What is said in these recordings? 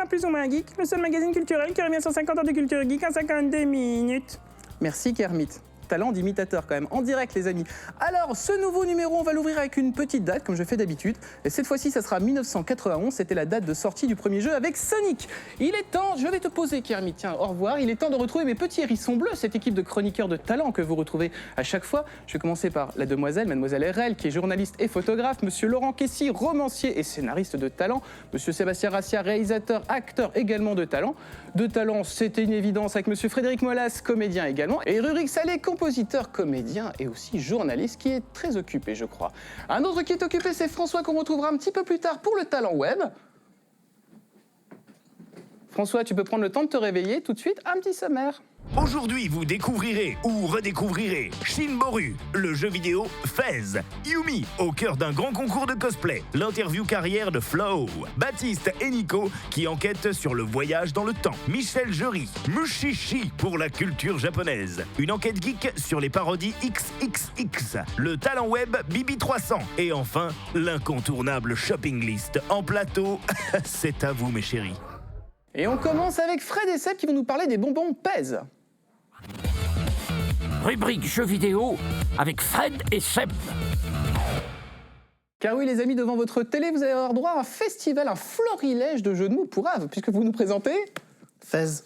à Plus ou Moins Geek, le seul magazine culturel qui revient sur 50 ans de culture geek en 52 minutes. Merci Kermit. Talent d'imitateur quand même, en direct les amis. Alors, ce nouveau numéro, on va l'ouvrir avec une petite date, comme je fais d'habitude. Et cette fois-ci, ça sera 1991, c'était la date de sortie du premier jeu avec Sonic. Il est temps, je vais te poser Kermit, tiens, au revoir. Il est temps de retrouver mes petits hérissons bleus, cette équipe de chroniqueurs de talent que vous retrouvez à chaque fois. Je vais commencer par la demoiselle, mademoiselle RL, qui est journaliste et photographe, monsieur Laurent Kessy, romancier et scénariste de talent, monsieur Sébastien Rassia, réalisateur, acteur également de talent. De talent, c'était une évidence avec monsieur Frédéric Molas, comédien également, et Rurik Salé, compositeur, comédien et aussi journaliste qui est très occupé, je crois. Un autre qui est occupé, c'est François qu'on retrouvera un petit peu plus tard pour le talent web. François, tu peux prendre le temps de te réveiller tout de suite, un petit sommaire. Aujourd'hui, vous découvrirez ou redécouvrirez Shinboru, le jeu vidéo Fez, Yumi, au cœur d'un grand concours de cosplay, l'interview carrière de Flow, Baptiste et Nico qui enquêtent sur le voyage dans le temps, Michel Jury, Mushishi pour la culture japonaise, une enquête geek sur les parodies XXX, le talent web Bibi300 et enfin l'incontournable shopping list en plateau. C'est à vous mes chéris. Et on commence avec Fred et Seb qui vont nous parler des bonbons Pez. Rubrique jeux vidéo avec Fred et Seb. Car oui les amis, devant votre télé, vous allez avoir droit à un festival, un florilège de jeux de mots pour Ave, puisque vous nous présentez Fez.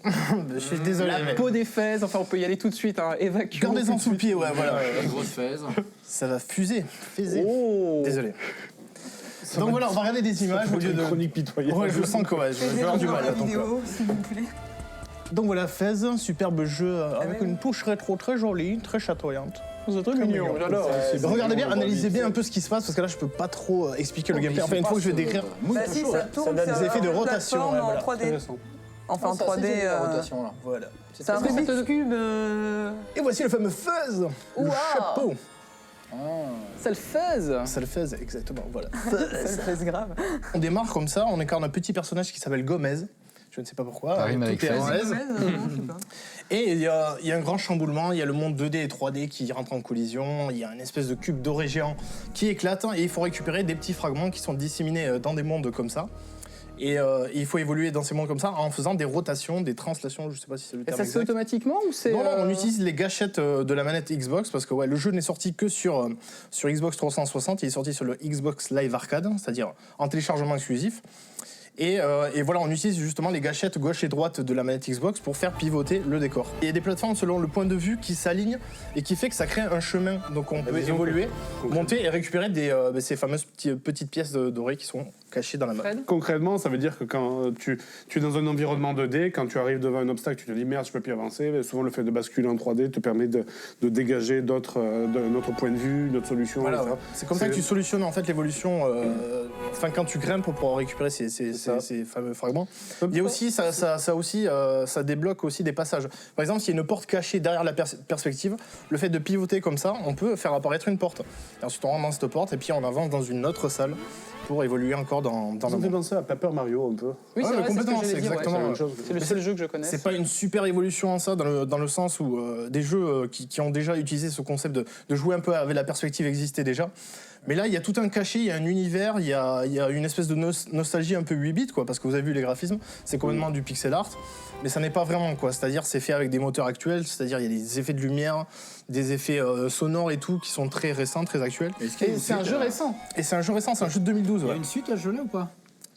Je suis désolé. la peau des Fez, enfin on peut y aller tout de suite, hein. Évacuons. Gardez-en sous le pied, ouais, voilà. Une grosse Fez. Ça va fuser. Fuser. Oh. Désolé. Donc voilà, on va regarder des images au lieu de chronique pitoyable. Ouais, je sens que ouais, je vais avoir du mal. la Donc, vidéo, s'il vous plaît. donc voilà, Fez, un superbe jeu avec une touche rétro très jolie, très chatoyante. C'est très mignon, j'adore. Regardez bien, analysez bien un peu ce qui se passe parce que là je peux pas trop expliquer le gameplay. Enfin, une fois que je vais décrire, Bah si, ça tourne, donne des c'est effets de une rotation, plateforme ouais, en voilà. 3D. Enfin en 3D. rotation là. voilà. C'est un Rubik's Cube. Et voici le fameux Fez, le Wow. chapeau. Ça le Fez. Ça le Fez, exactement, voilà. C'est grave. On démarre comme ça, on incarne un petit personnage qui s'appelle Gomez. Je ne sais pas pourquoi. Ça rime tout avec est Fez. en aise. Je sais pas. Et il y a un grand chamboulement, il y a le monde 2D et 3D qui rentrent en collision, il y a une espèce de cube doré géant qui éclate et il faut récupérer des petits fragments qui sont disséminés dans des mondes comme ça. Et il faut évoluer dans ces mondes comme ça en faisant des rotations, des translations, je ne sais pas si c'est le Et terme ça se fait exact. automatiquement ou c'est... Non, on utilise les gâchettes de la manette Xbox parce que ouais, le jeu n'est sorti que sur Xbox 360, il est sorti sur le Xbox Live Arcade, c'est-à-dire en téléchargement exclusif. Et voilà, on utilise justement les gâchettes gauche et droite de la manette Xbox pour faire pivoter le décor. Il y a des plateformes selon le point de vue qui s'alignent et qui fait que ça crée un chemin. Donc on peut évoluer, monter et récupérer ces fameuses petites pièces dorées qui sont cachées dans la map. Fred ? Concrètement, ça veut dire que quand tu es dans un environnement 2D, quand tu arrives devant un obstacle, tu te dis merde, je peux plus avancer. Mais souvent, le fait de basculer en 3D te permet de dégager d'un autre point de vue, une autre solution. Voilà, etc. ouais. C'est comme ça que tu solutionnes en fait l'évolution. Enfin, quand tu grimpes pour pouvoir récupérer ces fameux fragments. Il y a aussi, ça débloque aussi des passages. Par exemple, s'il y a une porte cachée derrière la perspective, le fait de pivoter comme ça, on peut faire apparaître une porte. Et ensuite, on rentre dans cette porte et puis on avance dans une autre salle pour évoluer encore dans Ça le me fait monde. penser à Paper Mario un peu. Oui, Ouais, c'est mais vrai, c'est ce que complètement, j'allais c'est dire. exactement ouais. la même chose. C'est le seul jeu que je connaisse. C'est pas une super évolution en ça, dans le sens où des jeux qui ont déjà utilisé ce concept de jouer un peu avec la perspective existaient déjà. Mais là, il y a tout un cachet, il y a un univers, il y a une espèce de nostalgie un peu 8 bits, quoi, parce que vous avez vu les graphismes, c'est complètement du pixel art, mais ça n'est pas vraiment, quoi. C'est-à-dire, c'est fait avec des moteurs actuels, c'est-à-dire, il y a des effets de lumière, des effets sonores et tout, qui sont très récents, très actuels. Et c'est un jeu récent. Et c'est un jeu récent, c'est un jeu de 2012, Il y a ouais. une suite à ce jeu-là ou pas?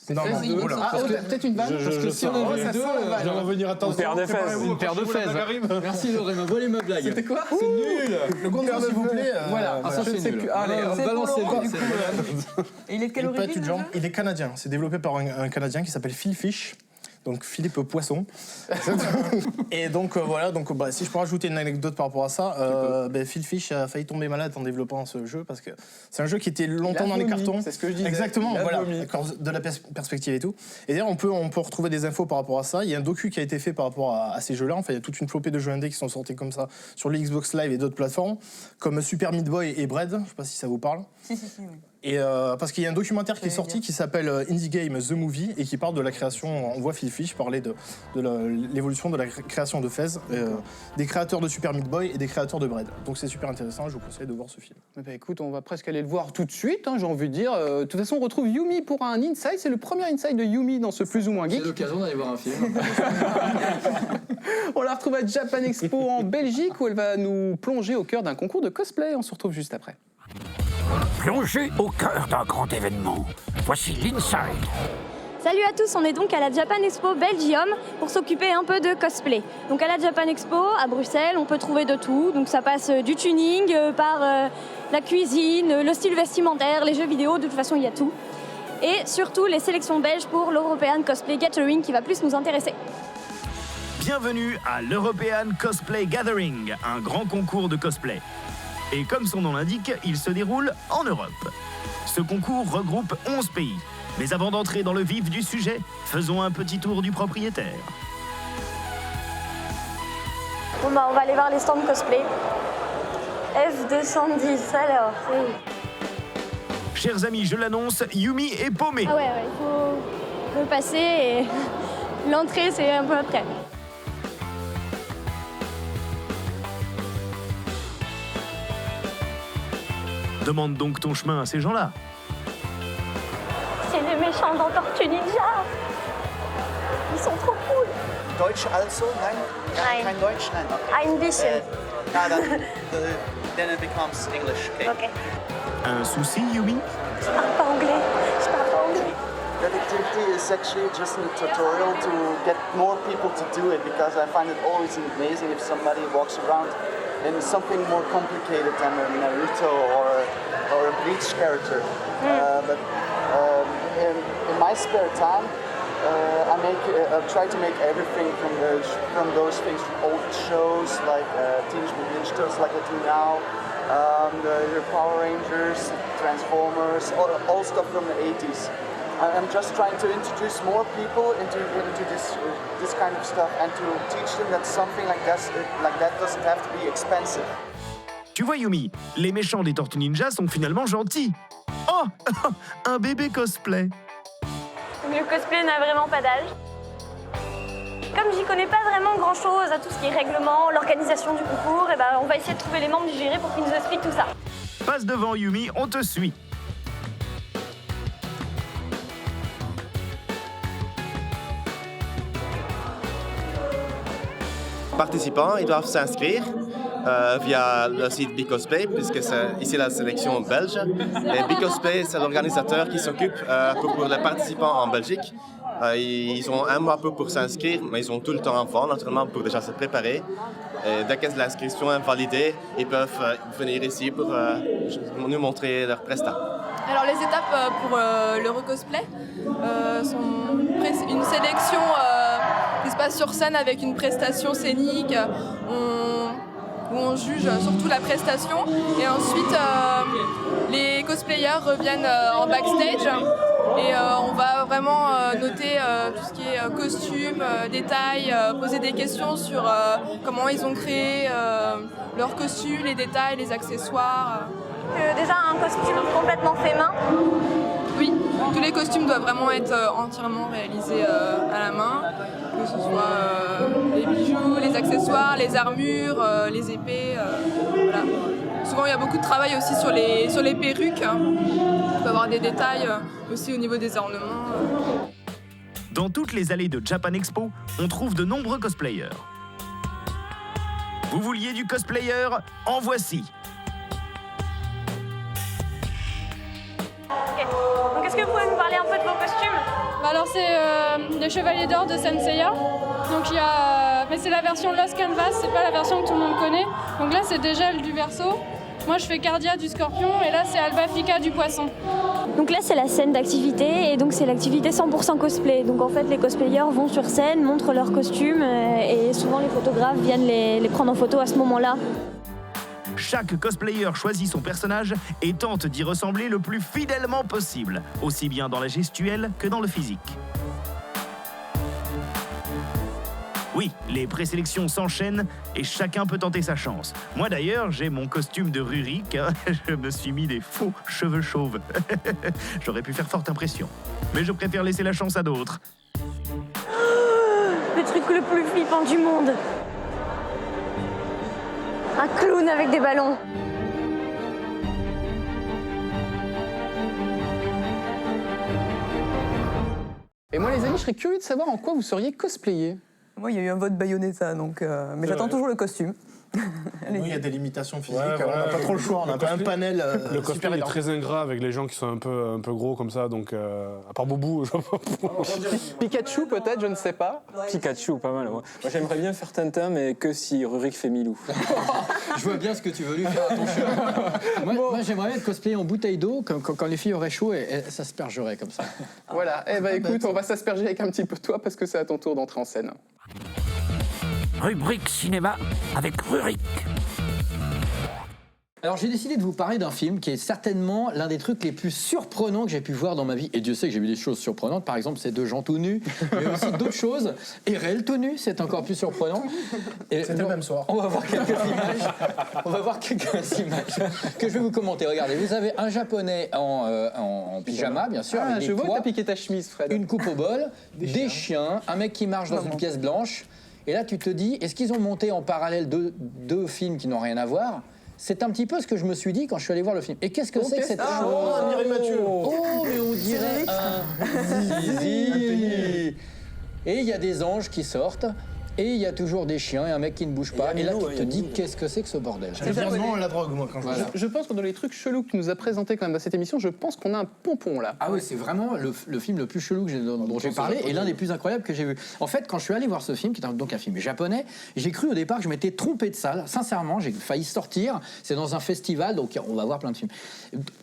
Non, non, Vas-y. voilà. Ah, peut-être une vanne parce que si on a vu les deux, J'allais revenir attendre. Une paire de Fez. Une paire de Merci Laurent, m'a volé ma blague. C'était quoi Le compteur, s'il vous plaît. Voilà, ça, je c'est sais nul. plus. Allez, Voilà. on C'est Balancez pour le Laurent, bas, du coup. Et il est de quelle Il est pas origine étudiant, le jeu il est canadien. C'est développé par un Canadien qui s'appelle Phil Fish. Donc Philippe Poisson. Et donc voilà, si je peux rajouter une anecdote par rapport à ça, Phil Fish a failli tomber malade en développant ce jeu parce que c'est un jeu qui était longtemps dans les cartons. C'est ce que je disais. Exactement, Il a voilà, vomi. à cause de la perspective et tout. Et d'ailleurs, on peut retrouver des infos par rapport à ça. Il y a un docu qui a été fait par rapport à ces jeux-là. Enfin, il y a toute une flopée de jeux indés qui sont sortis comme ça sur le Xbox Live et d'autres plateformes, comme Super Meat Boy et Bread. Je sais pas si ça vous parle. Si, oui. Et parce qu'il y a un documentaire qui est sorti qui s'appelle Indie Game The Movie et qui parle de la création. On voit Phil Fish parler de l'évolution de la création de FaZe, des créateurs de Super Meat Boy et des créateurs de Bread. Donc c'est super intéressant, je vous conseille de voir ce film. Eh ben, écoute, on va presque aller le voir tout de suite, hein, j'ai envie de dire. De toute façon, on retrouve Yumi pour un inside. C'est le premier inside de Yumi dans ce plus ou moins geek. C'est l'occasion d'aller voir un film. On la retrouve à Japan Expo en Belgique où elle va nous plonger au cœur d'un concours de cosplay. On se retrouve juste après. Plongé au cœur d'un grand événement. Voici l'Inside. Salut à tous, on est donc à la Japan Expo Belgium pour s'occuper un peu de cosplay. Donc à la Japan Expo, à Bruxelles, on peut trouver de tout. Donc ça passe du tuning par la cuisine, le style vestimentaire, les jeux vidéo, de toute façon il y a tout. Et surtout les sélections belges pour l'European Cosplay Gathering qui va plus nous intéresser. Bienvenue à l'European Cosplay Gathering, un grand concours de cosplay. Et comme son nom l'indique, il se déroule en Europe. Ce concours regroupe 11 pays. Mais avant d'entrer dans le vif du sujet, faisons un petit tour du propriétaire. Bon bah on va aller voir les stands cosplay. F210, alors, c'est où? Chers amis, je l'annonce, Yumi est paumée. Ah ouais, il faut le passer et l'entrée c'est un peu après. Demande donc ton chemin à ces gens-là. C'est les méchants dans Tortue Ninja. Ils sont trop cool. Deutsch also? Nein? Nein. Kein Deutsch? Nein. Okay. Ein bisschen. Then it becomes English. Okay. Ok. Un souci, Yumi? Je parle pas anglais. That activity is actually just a tutorial to get more people to do it because I find it always amazing if somebody walks around in something more complicated than a Naruto or a Bleach character. But in my spare time, I try to make everything from those things, from old shows like Teenage Mutant Ninja Turtles, like I do now, the Power Rangers, Transformers, all stuff from the 80s. I'm just trying to introduce more people into this kind of stuff and to teach them that something like that doesn't have to be expensive. Tu vois, Yumi, les méchants des Tortues Ninja sont finalement gentils. Oh, un bébé cosplay. Le cosplay n'a vraiment pas d'âge. Comme j'y connais pas vraiment grand chose à tout ce qui est règlement, l'organisation du concours, et ben on va essayer de trouver les membres du jury pour qu'ils nous expliquent tout ça. Passe devant, Yumi, on te suit. Participants, ils doivent s'inscrire via le site Bicosplay, puisque c'est ici la sélection belge. Et Bicosplay, c'est l'organisateur qui s'occupe pour les participants en Belgique. Ils ont un mois pour s'inscrire, mais ils ont tout le temps avant, naturellement, pour déjà se préparer. Et dès que l'inscription est validée, ils peuvent venir ici pour nous montrer leurs prestats. Alors les étapes pour l'Eurocosplay sont une sélection qui se passe sur scène avec une prestation scénique où on juge surtout la prestation et ensuite les cosplayers reviennent en backstage et on va vraiment noter tout ce qui est costume, détails, poser des questions sur comment ils ont créé leurs costumes, les détails, les accessoires. Déjà un costume complètement fait main. Oui, tous les costumes doivent vraiment être entièrement réalisés à la main, que ce soit les bijoux, les accessoires, les armures, les épées. Voilà. Souvent il y a beaucoup de travail aussi sur les perruques. On peut avoir des détails aussi au niveau des ornements. Dans toutes les allées de Japan Expo, on trouve de nombreux cosplayers. Vous vouliez du cosplayer? En voici. Okay. Donc est-ce que vous pouvez nous parler un peu de vos costumes? Alors c'est les Chevaliers d'Or de Senseiya. Donc mais c'est la version Lost Canvas, c'est pas la version que tout le monde connaît. Donc là c'est Dégel du Verseau. Moi je fais Cardia du Scorpion et là c'est Alba Fika du Poisson. Donc là c'est la scène d'activité et donc c'est l'activité 100% cosplay. Donc en fait les cosplayers vont sur scène, montrent leurs costumes et souvent les photographes viennent les prendre en photo à ce moment-là. Chaque cosplayer choisit son personnage et tente d'y ressembler le plus fidèlement possible, aussi bien dans la gestuelle que dans le physique. Oui, les présélections s'enchaînent et chacun peut tenter sa chance. Moi d'ailleurs, j'ai mon costume de Rurik, hein. Je me suis mis des faux cheveux chauves. J'aurais pu faire forte impression. Mais je préfère laisser la chance à d'autres. Le truc le plus flippant du monde. Un clown avec des ballons. Et moi, les amis, je serais curieux de savoir en quoi vous seriez cosplayé. Moi, il y a eu un vote Bayonetta, donc, mais j'attends toujours le costume. Nous, il y a des limitations physiques, Ouais, on voilà, n'a pas trop le choix, on n'a pas un panel Le cosplay super est énorme. très ingrat avec les gens qui sont un peu gros comme ça, donc à part Boubou, je vois pas. Pikachu, peut-être, je ne sais pas. Pikachu, pas mal. Moi, j'aimerais bien faire Tintin, mais que si Rurik fait Milou. Je vois bien ce que tu veux lui faire à ton chien. Moi j'aimerais bien être cosplayé en bouteille d'eau, quand les filles auraient chaud, et ça se pergerait comme ça. Voilà, eh ben écoute, on va s'asperger avec un petit peu toi parce que c'est à ton tour d'entrer en scène. Rubrique cinéma avec Rurik. Alors j'ai décidé de vous parler d'un film qui est certainement l'un des trucs les plus surprenants que j'ai pu voir dans ma vie. Et Dieu sait que j'ai vu des choses surprenantes, par exemple ces deux gens tout nus, mais aussi d'autres choses. Et réel tout nu, c'est encore plus surprenant. C'était le même soir. On va voir quelques images. On va voir quelques images que je vais vous commenter. Regardez, vous avez un japonais en pyjama, bien sûr. Ah, avec je des vois que pois, t'as piqué ta chemise, Fred. une coupe au bol, des chiens, un mec qui marche dans une pièce blanche. Et là, tu te dis, est-ce qu'ils ont monté en parallèle deux films qui n'ont rien à voir ? C'est un petit peu ce que je me suis dit quand je suis allé voir le film. Et qu'est-ce que c'est que cette chose ? Mireille Mathieu. Oh, mais on dirait un zizi. Et il y a des anges qui sortent. Et il y a toujours des chiens et un mec qui ne bouge pas. Et là, tu te dis, qu'est-ce que c'est que ce bordel ? J'allais dire non, la drogue, moi, quand je vois ça. Je pense que dans les trucs chelous que tu nous as présentés quand même dans cette émission, je pense qu'on a un pompon là. Ah oui, c'est vraiment le film le plus chelou dont j'ai parlé et l'un des plus incroyables que j'ai vu. En fait, quand je suis allé voir ce film, qui est donc un film japonais, j'ai cru au départ que je m'étais trompé de salle. Sincèrement, j'ai failli sortir. C'est dans un festival, donc on va voir plein de films.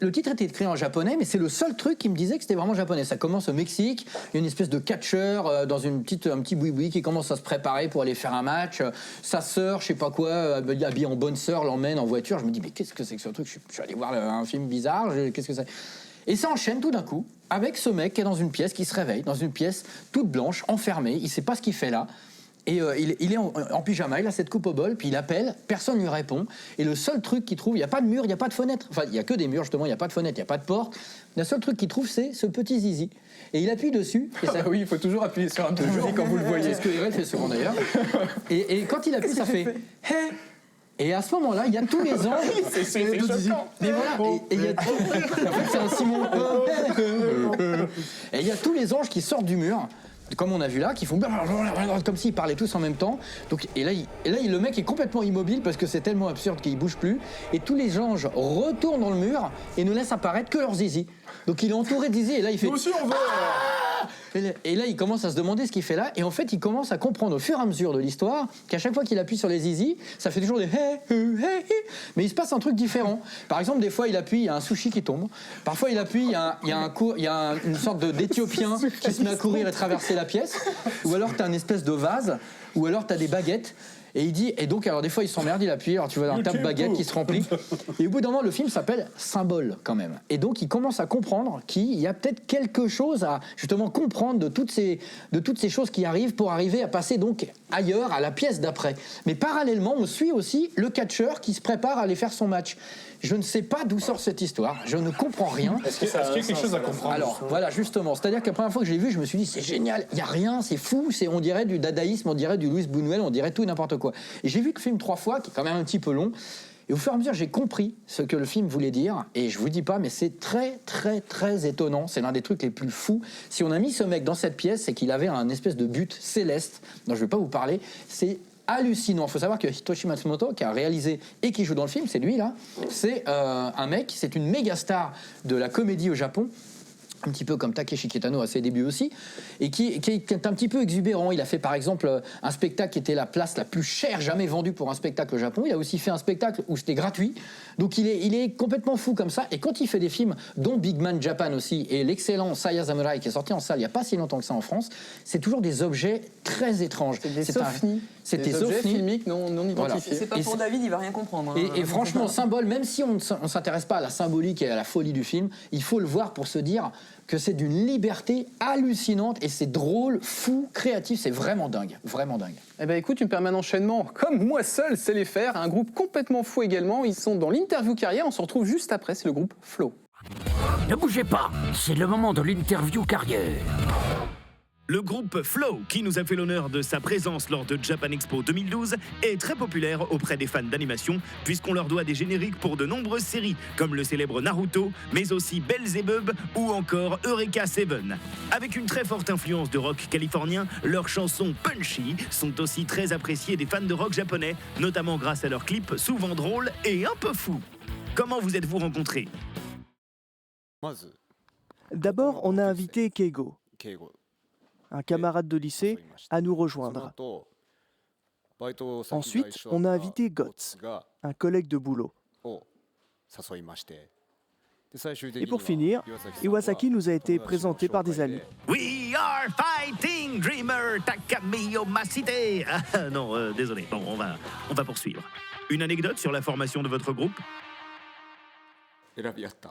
Le titre était écrit en japonais, mais c'est le seul truc qui me disait que c'était vraiment japonais. Ça commence au Mexique, il y a une espèce de catcheur dans un petit boui-boui qui commence à se préparer pour aller faire un match. Sa sœur, je sais pas quoi, habillée en bonne sœur, l'emmène en voiture. Je me dis, mais qu'est-ce que c'est que ce truc ? Je suis allé voir un film bizarre, qu'est-ce que c'est ? Et ça enchaîne tout d'un coup avec ce mec qui est dans une pièce, qui se réveille, dans une pièce toute blanche, enfermée, il sait pas ce qu'il fait là. Et il est en pyjama, il a cette coupe au bol, puis il appelle, personne ne lui répond. Et le seul truc qu'il trouve, il n'y a pas de mur, il n'y a pas de fenêtre. Enfin, il n'y a que des murs, justement, il n'y a pas de fenêtre, il n'y a pas de porte. Le seul truc qu'il trouve, c'est ce petit zizi. Et il appuie dessus. Et ça... oui, il faut toujours appuyer sur un bouton quand vous le voyez. C'est ce que Irel fait souvent d'ailleurs. Et quand il appuie, ça fait « Hey !» Et à ce moment-là, il y a tous les anges. C'est choquant. Mais voilà, et il y a en fait, c'est un Simon. Et il y a tous les anges qui sortent du mur, comme on a vu là, qui font comme s'ils parlaient tous en même temps. Donc, et là, le mec est complètement immobile parce que c'est tellement absurde qu'il bouge plus. Et tous les anges retournent dans le mur et ne laissent apparaître que leur zizi. Donc il est entouré de zizi et là il fait. Nous aussi on veut. Et là, il commence à se demander ce qu'il fait là, et en fait, il commence à comprendre au fur et à mesure de l'histoire qu'à chaque fois qu'il appuie sur les zizi, ça fait toujours des hey, hey, hey, mais il se passe un truc différent. Par exemple, des fois, il appuie, il y a un sushi qui tombe. Parfois, il appuie, il y a une sorte d'Éthiopien qui se met à courir et traverser la pièce. Ou alors, tu as une espèce de vase, ou alors tu as des baguettes. Et il dit, et donc, alors des fois, il s'emmerde, il appuie, alors tu vois un tas de baguettes qui se remplit. Et au bout d'un moment, le film s'appelle Symbole, quand même. Et donc, il commence à comprendre qu'il y a peut-être quelque chose à, justement, comprendre de toutes ces choses qui arrivent pour arriver à passer, donc, ailleurs, à la pièce d'après. Mais parallèlement, on suit aussi le catcheur qui se prépare à aller faire son match. Je ne sais pas d'où sort cette histoire, je ne comprends rien. Est-ce qu'il y a quelque chose à comprendre ? Alors, voilà, justement, c'est-à-dire que la première fois que je l'ai vu, je me suis dit, c'est génial, il n'y a rien, c'est fou, on dirait du dadaïsme, on dirait du Louis Buñuel, on dirait tout et n'importe quoi. Et j'ai vu le film 3 fois, qui est quand même un petit peu long, et au fur et à mesure, j'ai compris ce que le film voulait dire, et je vous dis pas, mais c'est très, très, très étonnant, c'est l'un des trucs les plus fous. Si on a mis ce mec dans cette pièce, c'est qu'il avait un espèce de but céleste, dont je ne vais pas vous parler, c'est hallucinant. Il faut savoir que Hitoshi Matsumoto, qui a réalisé et qui joue dans le film, c'est lui là, c'est un mec, c'est une méga star de la comédie au Japon, un petit peu comme Takeshi Kitano à ses débuts aussi, et qui est un petit peu exubérant. Il a fait par exemple un spectacle qui était la place la plus chère jamais vendue pour un spectacle au Japon. Il a aussi fait un spectacle où c'était gratuit. Donc il est complètement fou comme ça. Et quand il fait des films, dont Big Man Japan aussi, et l'excellent Saya Samurai qui est sorti en salle il n'y a pas si longtemps que ça en France, c'est toujours des objets très étranges. C'est des objets filmiques non identifiés. Voilà. C'est pas pour David, il va rien comprendre. Hein. Et franchement, Symbole, même si on ne s'intéresse pas à la symbolique et à la folie du film, il faut le voir pour se dire... que c'est d'une liberté hallucinante et c'est drôle, fou, créatif, c'est vraiment dingue, vraiment dingue. Eh ben écoute, tu me permets un enchaînement comme moi seul sais les faire. Un groupe complètement fou également. Ils sont dans l'interview carrière. On se retrouve juste après. C'est le groupe Flow. Ne bougez pas, c'est le moment de l'interview carrière. Le groupe Flow, qui nous a fait l'honneur de sa présence lors de Japan Expo 2012, est très populaire auprès des fans d'animation, puisqu'on leur doit des génériques pour de nombreuses séries, comme le célèbre Naruto, mais aussi Beelzebub ou encore Eureka 7. Avec une très forte influence de rock californien, leurs chansons punchy sont aussi très appréciées des fans de rock japonais, notamment grâce à leurs clips souvent drôles et un peu fous. Comment vous êtes-vous rencontrés? D'abord, on a invité Keigo, un camarade de lycée, à nous rejoindre. Ensuite, on a invité Gotz, un collègue de boulot. Et pour finir, Iwasaki nous a été présenté par des amis. We are fighting Dreamer Takami Omasite. Ah, non, désolé. Bon, on va poursuivre. Une anecdote sur la formation de votre groupe?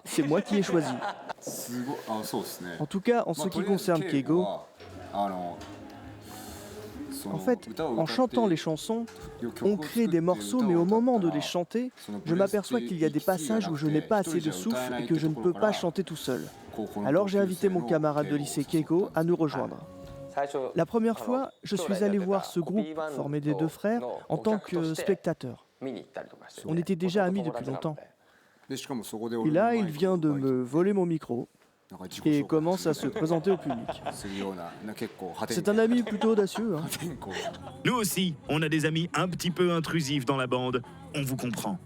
C'est moi qui ai choisi. En tout cas, en ce qui concerne Keigo, en fait, en chantant les chansons, on crée des morceaux, mais au moment de les chanter, je m'aperçois qu'il y a des passages où je n'ai pas assez de souffle et que je ne peux pas chanter tout seul. Alors j'ai invité mon camarade de lycée Keigo à nous rejoindre. La première fois, je suis allé voir ce groupe formé des deux frères en tant que spectateur. On était déjà amis depuis longtemps. Et là, il vient de me voler mon micro et commence à se présenter au public. C'est un ami plutôt audacieux. Hein. Nous aussi, on a des amis un petit peu intrusifs dans la bande. On vous comprend.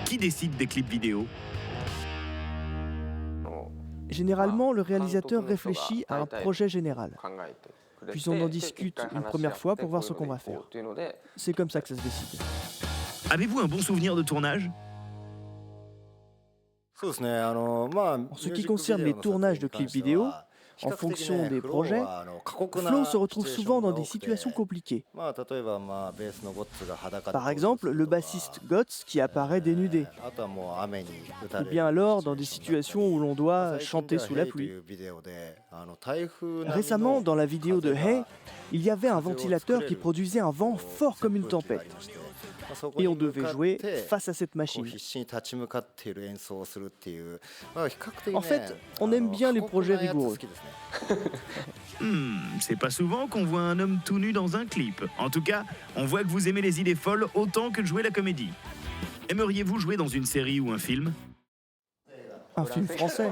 Qui décide des clips vidéo? Généralement, le réalisateur réfléchit à un projet général. Puis on en discute une première fois pour voir ce qu'on va faire. C'est comme ça que ça se décide. Avez-vous un bon souvenir de tournage? En ce qui concerne les tournages de clips vidéo, en fonction des projets, Flow se retrouve souvent dans des situations compliquées. Par exemple, le bassiste Gotz qui apparaît dénudé. Ou bien alors dans des situations où l'on doit chanter sous la pluie. Récemment, dans la vidéo de Hey, il y avait un ventilateur qui produisait un vent fort comme une tempête. Et on devait jouer face à cette machine. En fait, on aime bien les projets rigoureux. C'est pas souvent qu'on voit un homme tout nu dans un clip. En tout cas, on voit que vous aimez les idées folles autant que de jouer la comédie. Aimeriez-vous jouer dans une série ou un film? Un film français.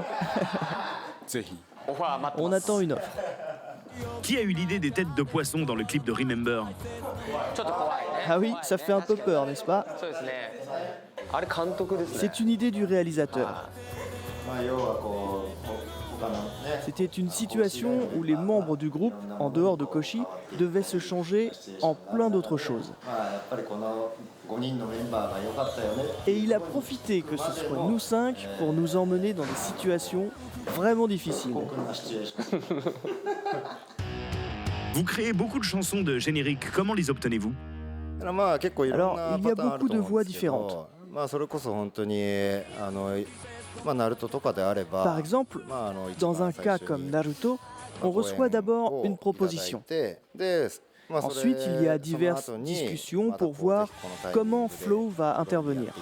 On attend une offre. Qui a eu l'idée des têtes de poisson dans le clip de Remember? Ah oui, ça fait un peu peur, n'est-ce pas? C'est une idée du réalisateur. C'était une situation où les membres du groupe, en dehors de Koshi, devaient se changer en plein d'autres choses. Et il a profité que ce soit nous 5 pour nous emmener dans des situations vraiment difficiles. Vous créez beaucoup de chansons de générique. Comment les obtenez-vous? Alors, il y a beaucoup de voix différentes. Par exemple, dans un cas comme Naruto, on reçoit d'abord une proposition. Ensuite, il y a diverses discussions pour voir comment Flow va intervenir.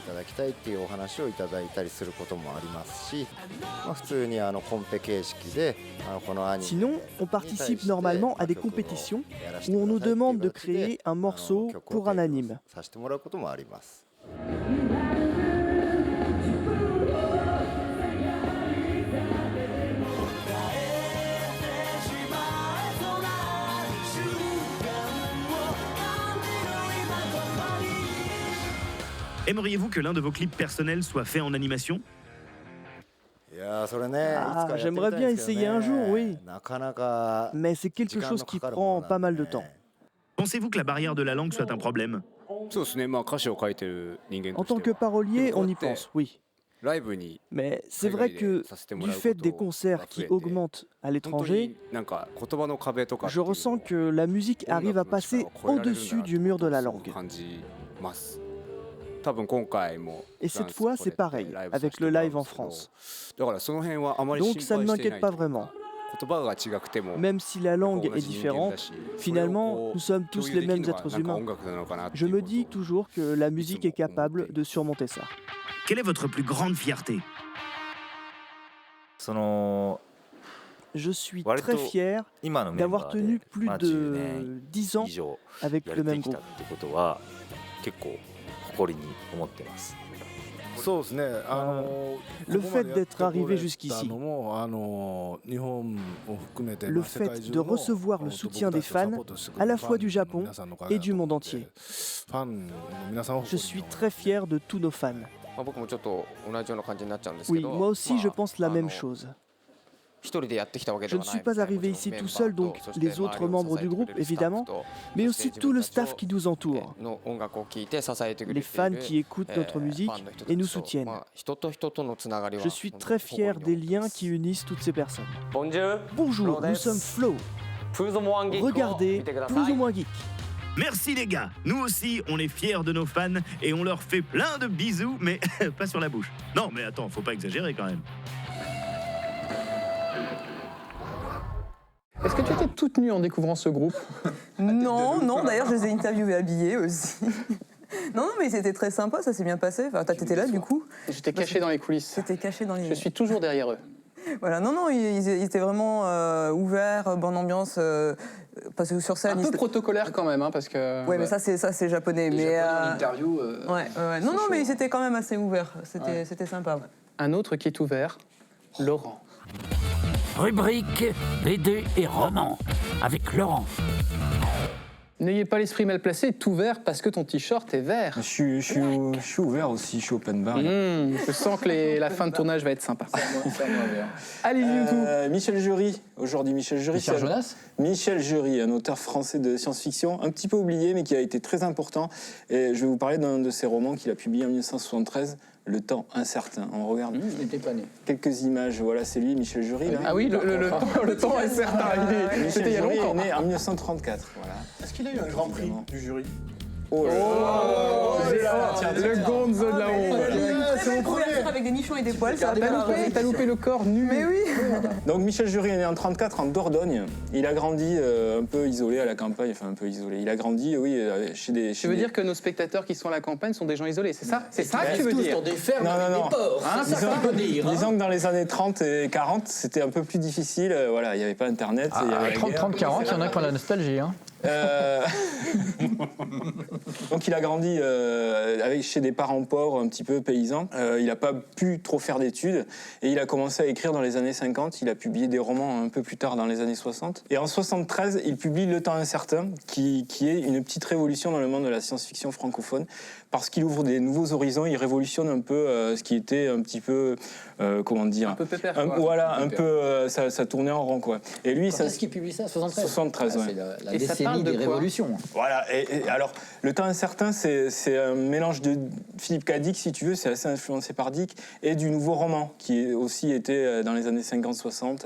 Sinon, on participe normalement à des compétitions où on nous demande de créer un morceau pour un anime. Aimeriez-vous que l'un de vos clips personnels soit fait en animation? Ah, j'aimerais bien essayer un jour, oui. Mais c'est quelque chose qui prend pas mal de temps. Pensez-vous que la barrière de la langue soit un problème? En tant que parolier, on y pense, oui. Mais c'est vrai que du fait des concerts qui augmentent à l'étranger, je ressens que la musique arrive à passer au-dessus du mur de la langue. Et cette fois, c'est pareil, avec le live en France. Donc ça ne m'inquiète pas vraiment. Même si la langue est différente, finalement, nous sommes tous les mêmes êtres humains. Je me dis toujours que la musique est capable de surmonter ça. Quelle est votre plus grande fierté? Je suis très fier d'avoir tenu plus de 10 ans avec le même groupe. Le fait d'être arrivé jusqu'ici, le fait de recevoir le soutien des fans, à la fois du Japon et du monde entier. Je suis très fier de tous nos fans. Oui, moi aussi je pense la même chose. Je ne suis pas arrivé ici tout seul, donc les autres membres du groupe, évidemment, mais aussi tout le staff qui nous entoure, les fans qui écoutent notre musique et nous soutiennent. Je suis très fier des liens qui unissent toutes ces personnes. Bonjour, nous sommes Flow. Regardez Plus ou moins geek. Merci les gars, nous aussi on est fiers de nos fans et on leur fait plein de bisous, mais pas sur la bouche. Non mais attends, faut pas exagérer quand même. Est-ce que tu étais toute nue en découvrant ce groupe? Non, non, d'ailleurs, je les ai interviewés habillés aussi. Non, mais c'était très sympa, ça s'est bien passé. Enfin, t'étais là, du coup. J'étais caché dans les coulisses. C'était caché dans les... Je suis toujours derrière eux. Voilà, non, ils étaient vraiment ouverts, bonne ambiance, parce que sur scène... Un peu protocolaire quand même, hein, parce que... Ouais, mais ça, c'est japonais. Les mais Japonais en interview... Ouais. Non, mais ils étaient quand même assez ouverts. C'était sympa. Ouais. Un autre qui est ouvert, Laurent. Rubrique BD et romans avec Laurent. N'ayez pas l'esprit mal placé, tout vert parce que ton t-shirt est vert. Je suis ouvert aussi, je suis open bar. Je sens que la fin de tournage va être sympa. Allez-y, YouTube. Michel Jury, aujourd'hui Michel Jury. Michel Jonas. Michel Jury, un auteur français de science-fiction, un petit peu oublié mais qui a été très important. Et je vais vous parler d'un de ses romans qu'il a publié en 1973, Le temps incertain. On regarde quelques images. Voilà, c'est lui, Michel Jury. Là. Ah oui, le temps incertain. C'était il y a longtemps. Il est né en 1934. Voilà. Est-ce qu'il a eu un grand prix du jury? Le gonzo de la honte. C'est mon couverture avec des nichons et des poils, ça T'as loupé le corps nu. Mais oui. Donc Michel Jury est né en 1934 en Dordogne. Il a grandi un peu isolé à la campagne, enfin un peu isolé. Il a grandi, oui, chez des... Tu veux dire que nos spectateurs qui sont à la campagne sont des gens isolés, c'est ça? C'est ça que tu veux dire? Dans des fermes avec des porcs, disons que dans les années 30 et 40, c'était un peu plus difficile. Voilà, il n'y avait pas Internet. 30, 40, il y en a qui ont la nostalgie. Hein. Donc il a grandi chez des parents pauvres, un petit peu paysans. Il n'a pas pu trop faire d'études et il a commencé à écrire dans les années 50. Il a publié des romans un peu plus tard dans les années 60. Et en 73, il publie Le temps incertain, qui est une petite révolution dans le monde de la science-fiction francophone parce qu'il ouvre des nouveaux horizons, il révolutionne un peu ce qui était un petit peu, comment dire... Un peu pépère, ça tournait en rond, quoi. Et lui, Est-ce qu'il publie ça, 73 73, c'est la décennie des révolutions. Voilà, et alors, Le temps incertain, c'est un mélange de Philippe K. Dick, si tu veux, c'est assez influencé par Dick, et du nouveau roman, qui aussi était dans les années 50-60,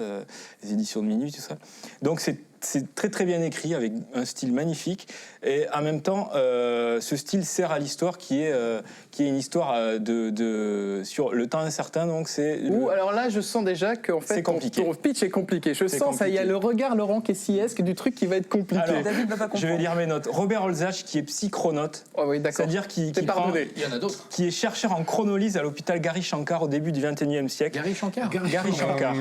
les éditions de Minuit, tout ça. Donc c'est très très bien écrit, avec un style magnifique, et en même temps, ce style sert à l'histoire qui est une histoire sur le temps incertain, donc c'est... alors là, je sens déjà qu'en fait, ton pitch est compliqué. Je sens ça, il y a le regard, Laurent, qui est siesque du truc qui va être compliqué. Alors, David va pas comprendre. je vais lire mes notes. Robert Holzach, qui est psychronaute, c'est-à-dire qui est chercheur en chronolyse à l'hôpital Gary Shankar au début du XXIe siècle. Gary Shankar. Gary Shankar.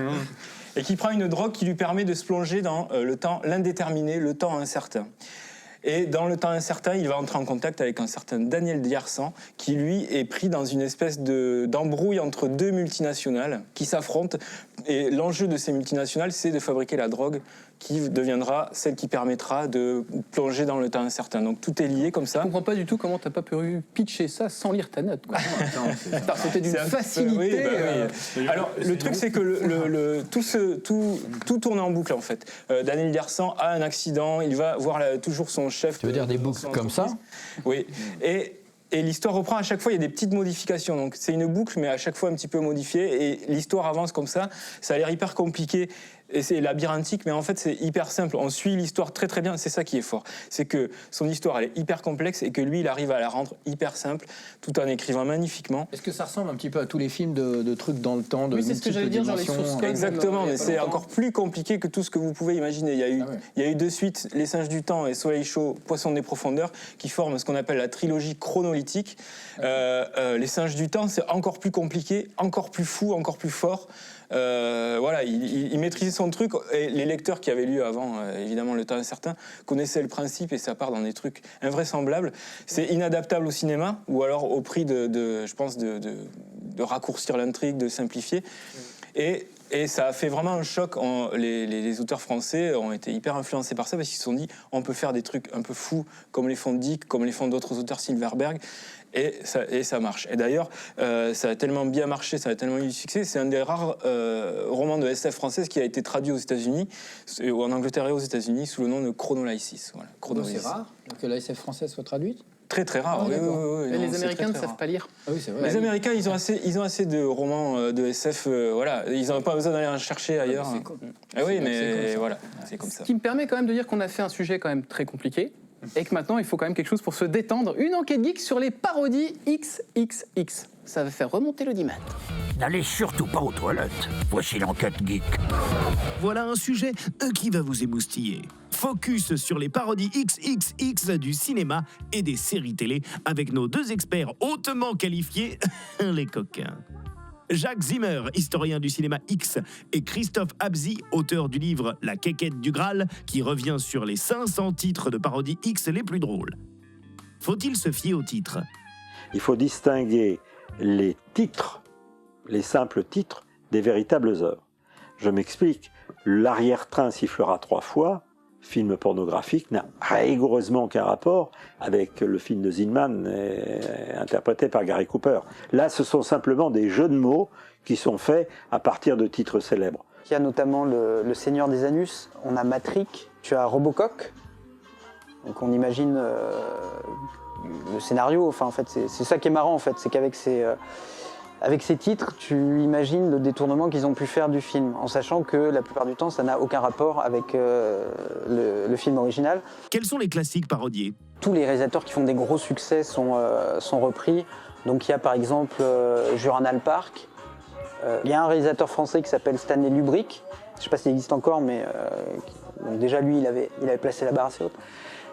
Et qui prend une drogue qui lui permet de se plonger dans le temps, l'indéterminé, le temps incertain. Et dans le temps incertain, il va entrer en contact avec un certain Daniel Diersan, qui lui est pris dans une espèce d'embrouille entre deux multinationales qui s'affrontent. Et l'enjeu de ces multinationales, c'est de fabriquer la drogue qui deviendra celle qui permettra de plonger dans le temps incertain. Donc tout est lié comme ça. Je comprends pas du tout comment t'as pas pu pitcher ça sans lire ta note, quoi. C'était d'une facilité. Alors le truc, c'est que tout tourne en boucle, en fait. Daniel Diersan a un accident, il va voir toujours son chef. Tu veux dire des boucles comme ça? Oui. Et l'histoire reprend à chaque fois, il y a des petites modifications. Donc c'est une boucle, mais à chaque fois un petit peu modifiée. Et l'histoire avance comme ça. Ça a l'air hyper compliqué. Et c'est labyrinthique, mais en fait c'est hyper simple. On suit l'histoire très très bien, c'est ça qui est fort. C'est que son histoire elle est hyper complexe et que lui il arrive à la rendre hyper simple tout en écrivant magnifiquement. Est-ce que ça ressemble un petit peu à tous les films de trucs dans le temps, de Oui, c'est ce que j'allais dire, genre les sources codes. Exactement, mais c'est encore plus compliqué que tout ce que vous pouvez imaginer. Il y a eu de suite Les Singes du Temps et Soleil chaud, Poisson des profondeurs, qui forment ce qu'on appelle la trilogie chronolytique. Les Singes du Temps, c'est encore plus compliqué, encore plus fou, encore plus fort. Voilà, il maîtrisait son truc et les lecteurs qui avaient lu avant, évidemment, Le Temps incertain, connaissaient le principe et ça part dans des trucs invraisemblables. C'est inadaptable au cinéma ou alors au prix je pense, de raccourcir l'intrigue, de simplifier. Et ça a fait vraiment un choc. Les auteurs français ont été hyper influencés par ça parce qu'ils se sont dit on peut faire des trucs un peu fous comme les font Dick, comme les font d'autres auteurs Silverberg. Et ça marche. Et d'ailleurs, ça a tellement bien marché, ça a tellement eu du succès. C'est un des rares romans de SF française qui a été traduit aux États-Unis, en Angleterre et aux États-Unis, sous le nom de Chronolysis. Voilà, C'est rare que la SF française soit traduite. Très très rare. Oui, Mais les Américains ne savent pas lire. Ah oui, c'est vrai. Les Américains, ils ont assez de romans de SF. Voilà, ils n'ont pas besoin d'aller en chercher ailleurs. Ah oui, mais voilà, c'est comme ça. Ce qui me permet quand même de dire qu'on a fait un sujet quand même très compliqué. Et que maintenant, il faut quand même quelque chose pour se détendre. Une enquête geek sur les parodies XXX. Ça va faire remonter l'audimat. N'allez surtout pas aux toilettes. Voici l'enquête geek. Voilà un sujet qui va vous émoustiller. Focus sur les parodies XXX du cinéma et des séries télé avec nos deux experts hautement qualifiés, les coquins. Jacques Zimmer, historien du cinéma X, et Christophe Abzi, auteur du livre La quéquette du Graal, qui revient sur les 500 titres de parodies X les plus drôles. Faut-il se fier aux titres ? Il faut distinguer les titres, les simples titres, des véritables œuvres. Je m'explique. L'arrière-train sifflera 3 fois, film pornographique, n'a rigoureusement aucun rapport avec le film de Zinman interprété par Gary Cooper. Là, ce sont simplement des jeux de mots qui sont faits à partir de titres célèbres. Il y a notamment le Seigneur des Anus, on a Matrix, tu as Robocock. Donc on imagine le scénario, enfin en fait c'est ça qui est marrant en fait, c'est qu'avec ces titres, tu imagines le détournement qu'ils ont pu faire du film, en sachant que la plupart du temps, ça n'a aucun rapport avec le film original. Quels sont les classiques parodiés ? Tous les réalisateurs qui font des gros succès sont repris. Donc il y a par exemple Jurassic Park. Il y a un réalisateur français qui s'appelle Stanley Kubrick. Je ne sais pas s'il existe encore, mais donc déjà lui, il avait placé la barre assez haute.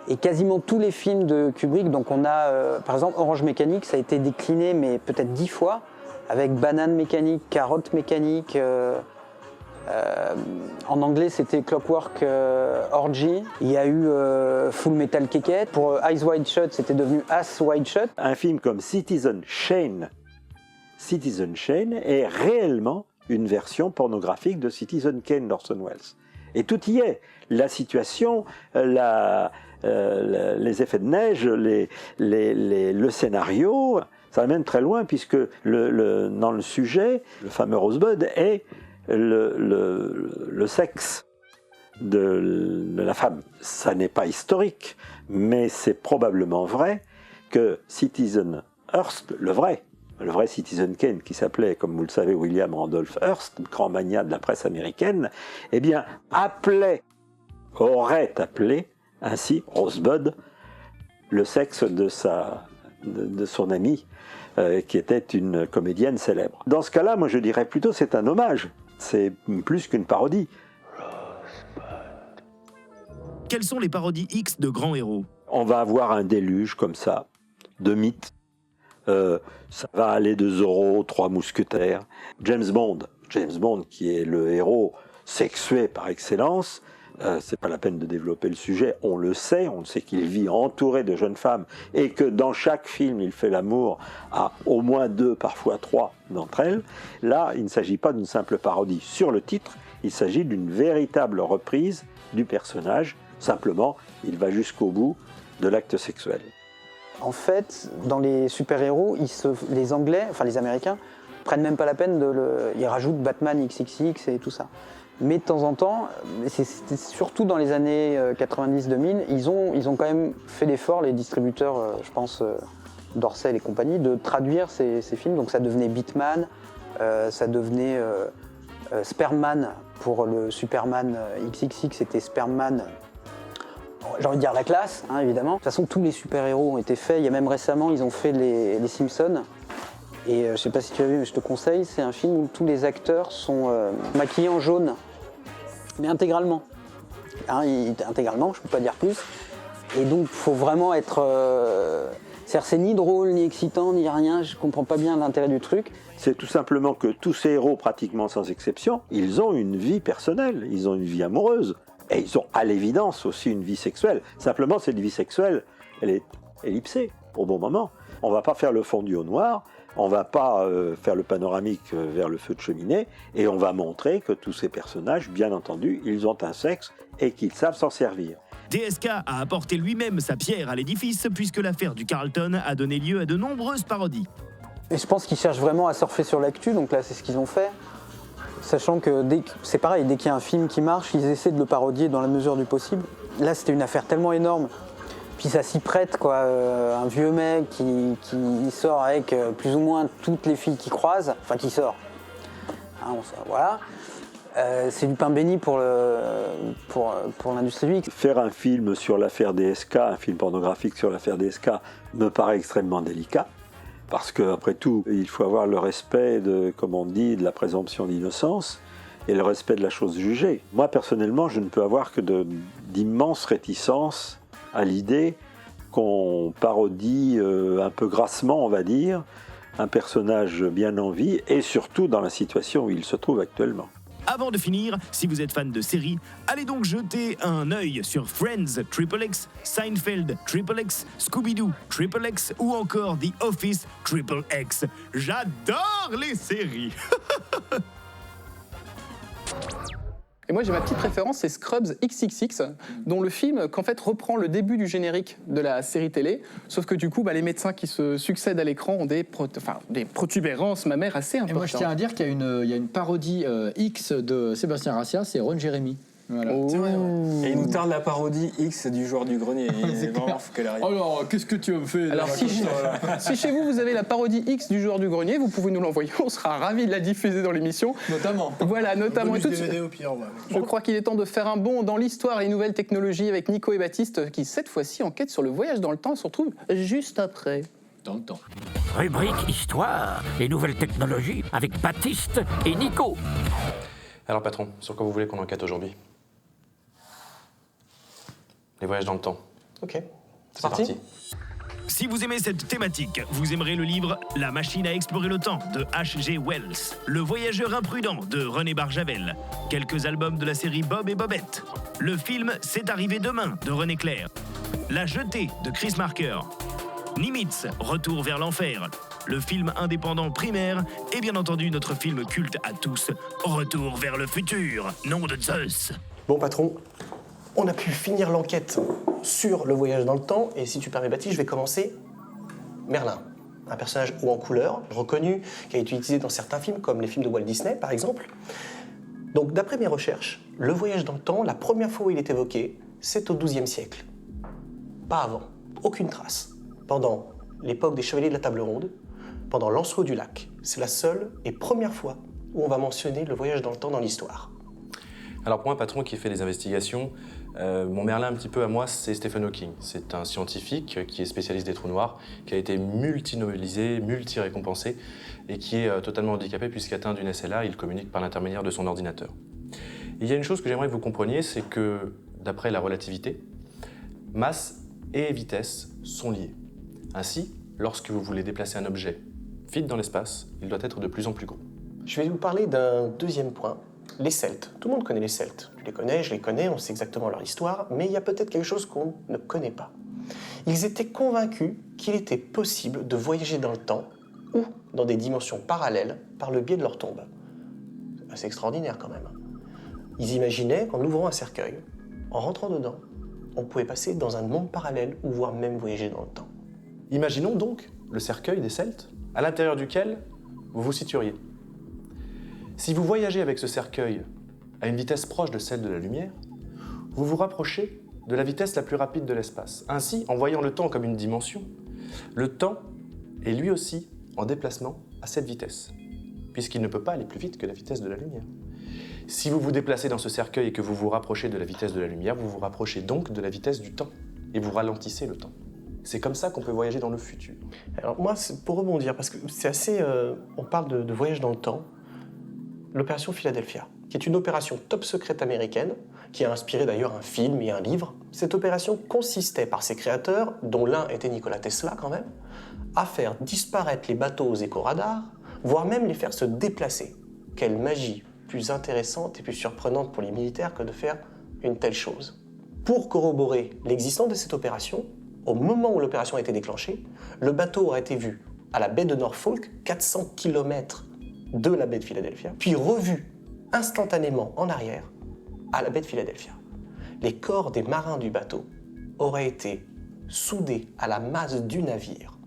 Et quasiment tous les films de Kubrick, donc on a par exemple Orange Mécanique, ça a été décliné mais peut-être 10 fois. Avec Banane Mécanique, Carotte Mécanique, en anglais c'était Clockwork Orgy. Il y a eu Full Metal Quéquette. Pour Eyes Wide Shut, c'était devenu Ass Wide Shut. Un film comme Citizen Shane est réellement une version pornographique de Citizen Kane d'Orson Welles. Et tout y est. La situation, les effets de neige, le scénario... Ça amène très loin puisque dans le sujet, le fameux Rosebud est le sexe de la femme. Ça n'est pas historique, mais c'est probablement vrai que Citizen Hearst, le vrai Citizen Kane, qui s'appelait, comme vous le savez, William Randolph Hearst, grand magnat de la presse américaine, eh bien, aurait appelé ainsi Rosebud le sexe de son amie, qui était une comédienne célèbre. Dans ce cas-là, moi je dirais plutôt c'est un hommage, c'est plus qu'une parodie. Quelles sont les parodies X de grands héros ? On va avoir un déluge comme ça, de mythes. Ça va aller de Zorro, 3 mousquetaires. James Bond qui est le héros sexué par excellence. C'est pas la peine de développer le sujet, on le sait qu'il vit entouré de jeunes femmes et que dans chaque film il fait l'amour à au moins 2, parfois 3 d'entre elles. Là, il ne s'agit pas d'une simple parodie sur le titre, il s'agit d'une véritable reprise du personnage, simplement il va jusqu'au bout de l'acte sexuel. En fait, dans les super-héros, les Anglais, enfin les Américains, prennent même pas la peine ils rajoutent Batman XXX et tout ça. Mais de temps en temps, c'était surtout dans les années 90-2000, ils ont quand même fait l'effort, les distributeurs, je pense, Dorcel et compagnie, de traduire ces films. Donc ça devenait Beatman, ça devenait Sperman Pour le Superman XXX, c'était Superman, j'ai envie de dire la classe, hein, évidemment. De toute façon, tous les super-héros ont été faits. Il y a même récemment, ils ont fait les Simpsons. Et je sais pas si tu as vu, mais je te conseille, c'est un film où tous les acteurs sont maquillés en jaune, mais intégralement. Hein, intégralement, je peux pas dire plus. Et donc, il faut vraiment être... c'est ni drôle, ni excitant, ni rien. Je comprends pas bien l'intérêt du truc. C'est tout simplement que tous ces héros, pratiquement sans exception, ils ont une vie personnelle, ils ont une vie amoureuse. Et ils ont à l'évidence aussi une vie sexuelle. Simplement, cette vie sexuelle, elle est ellipsée au bon moment. On ne va pas faire le fondu au noir, on ne va pas faire le panoramique vers le feu de cheminée, et on va montrer que tous ces personnages, bien entendu, ils ont un sexe et qu'ils savent s'en servir. DSK a apporté lui-même sa pierre à l'édifice puisque l'affaire du Carlton a donné lieu à de nombreuses parodies. Et je pense qu'ils cherchent vraiment à surfer sur l'actu, donc là c'est ce qu'ils ont fait. Sachant que c'est pareil, dès qu'il y a un film qui marche, ils essaient de le parodier dans la mesure du possible. Là c'était une affaire tellement énorme, puis ça s'y prête quoi. Un vieux mec qui sort avec plus ou moins toutes les filles qu'il croise, enfin qui sort. Hein, voilà. C'est du pain béni pour l'industrie du X. Faire un film sur l'affaire DSK, un film pornographique sur l'affaire DSK, me paraît extrêmement délicat. Parce qu'après tout, il faut avoir le respect de, comme on dit, de la présomption d'innocence et le respect de la chose jugée. Moi, personnellement, je ne peux avoir que d'immenses réticences à l'idée qu'on parodie un peu grassement, on va dire, un personnage bien en vie et surtout dans la situation où il se trouve actuellement. Avant de finir, si vous êtes fan de séries, allez donc jeter un œil sur Friends XXX, Seinfeld XXX, Scooby-Doo XXX ou encore The Office XXX. J'adore les séries. Et moi j'ai ma petite préférence, c'est Scrubs XXX, dont le film qu'en fait reprend le début du générique de la série télé, sauf que du coup les médecins qui se succèdent à l'écran ont des protubérances mammaires assez importantes. Et moi je tiens à dire qu'il y a une parodie X de Sébastien Rassia, c'est Ron Jérémy. Voilà. Oh. Et il nous tarde la parodie X du joueur du grenier. C'est vraiment, faut qu'elle arrive. Alors, qu'est-ce que tu as fait Alors, si chez vous avez la parodie X du joueur du grenier, vous pouvez nous l'envoyer. On sera ravis de la diffuser dans l'émission. Notamment. Voilà, notamment. DVD au pire, ouais. Je crois qu'il est temps de faire un bond dans l'histoire et les nouvelles technologies avec Nico et Baptiste, qui cette fois-ci enquêtent sur le voyage dans le temps et se retrouvent juste après. Dans le temps. Rubrique Histoire, les nouvelles technologies avec Baptiste et Nico. Alors patron, sur quoi vous voulez qu'on enquête aujourd'hui? Les voyages dans le temps. Ok, c'est parti. Si vous aimez cette thématique, vous aimerez le livre « La machine à explorer le temps » de H.G. Wells, Le voyageur imprudent de René Barjavel, quelques albums de la série Bob et Bobette, le film « C'est arrivé demain » de René Clair, La jetée de Chris Marker, Nimitz, Retour vers l'enfer, le film indépendant Primaire et bien entendu notre film culte à tous, Retour vers le futur, nom de Zeus. Bon patron, on a pu finir l'enquête sur le voyage dans le temps, et si tu permets Baptiste, je vais commencer. Merlin, un personnage haut en couleur, reconnu, qui a été utilisé dans certains films, comme les films de Walt Disney par exemple. Donc d'après mes recherches, le voyage dans le temps, la première fois où il est évoqué, c'est au XIIe siècle. Pas avant, aucune trace. Pendant l'époque des Chevaliers de la Table Ronde, pendant Lancelot du Lac, c'est la seule et première fois où on va mentionner le voyage dans le temps dans l'histoire. Alors pour moi, patron qui fait des investigations, mon Merlin un petit peu à moi, c'est Stephen Hawking. C'est un scientifique qui est spécialiste des trous noirs, qui a été multi-nobelisé, multi-récompensé et qui est totalement handicapé puisqu'atteint d'une SLA, il communique par l'intermédiaire de son ordinateur. Et il y a une chose que j'aimerais que vous compreniez, c'est que d'après la relativité, masse et vitesse sont liées. Ainsi, lorsque vous voulez déplacer un objet vite dans l'espace, il doit être de plus en plus gros. Je vais vous parler d'un deuxième point. Les Celtes. Tout le monde connaît les Celtes. Tu les connais, je les connais, on sait exactement leur histoire, mais il y a peut-être quelque chose qu'on ne connaît pas. Ils étaient convaincus qu'il était possible de voyager dans le temps ou dans des dimensions parallèles par le biais de leur tombe. C'est assez extraordinaire quand même. Ils imaginaient qu'en ouvrant un cercueil, en rentrant dedans, on pouvait passer dans un monde parallèle ou voire même voyager dans le temps. Imaginons donc le cercueil des Celtes, à l'intérieur duquel vous vous situeriez. Si vous voyagez avec ce cercueil à une vitesse proche de celle de la lumière, vous vous rapprochez de la vitesse la plus rapide de l'espace. Ainsi, en voyant le temps comme une dimension, le temps est lui aussi en déplacement à cette vitesse, puisqu'il ne peut pas aller plus vite que la vitesse de la lumière. Si vous vous déplacez dans ce cercueil et que vous vous rapprochez de la vitesse de la lumière, vous vous rapprochez donc de la vitesse du temps. Et vous ralentissez le temps. C'est comme ça qu'on peut voyager dans le futur. Alors moi, pour rebondir, parce que c'est assez... on parle de voyage dans le temps. L'opération Philadelphia, qui est une opération top secrète américaine, qui a inspiré d'ailleurs un film et un livre. Cette opération consistait, par ses créateurs, dont l'un était Nikola Tesla quand même, à faire disparaître les bateaux aux éco-radars, voire même les faire se déplacer. Quelle magie plus intéressante et plus surprenante pour les militaires que de faire une telle chose. Pour corroborer l'existence de cette opération, au moment où l'opération a été déclenchée, le bateau aurait été vu à la baie de Norfolk, 400 km de la baie de Philadelphia, puis revu instantanément en arrière à la baie de Philadelphia. Les corps des marins du bateau auraient été soudés à la masse du navire.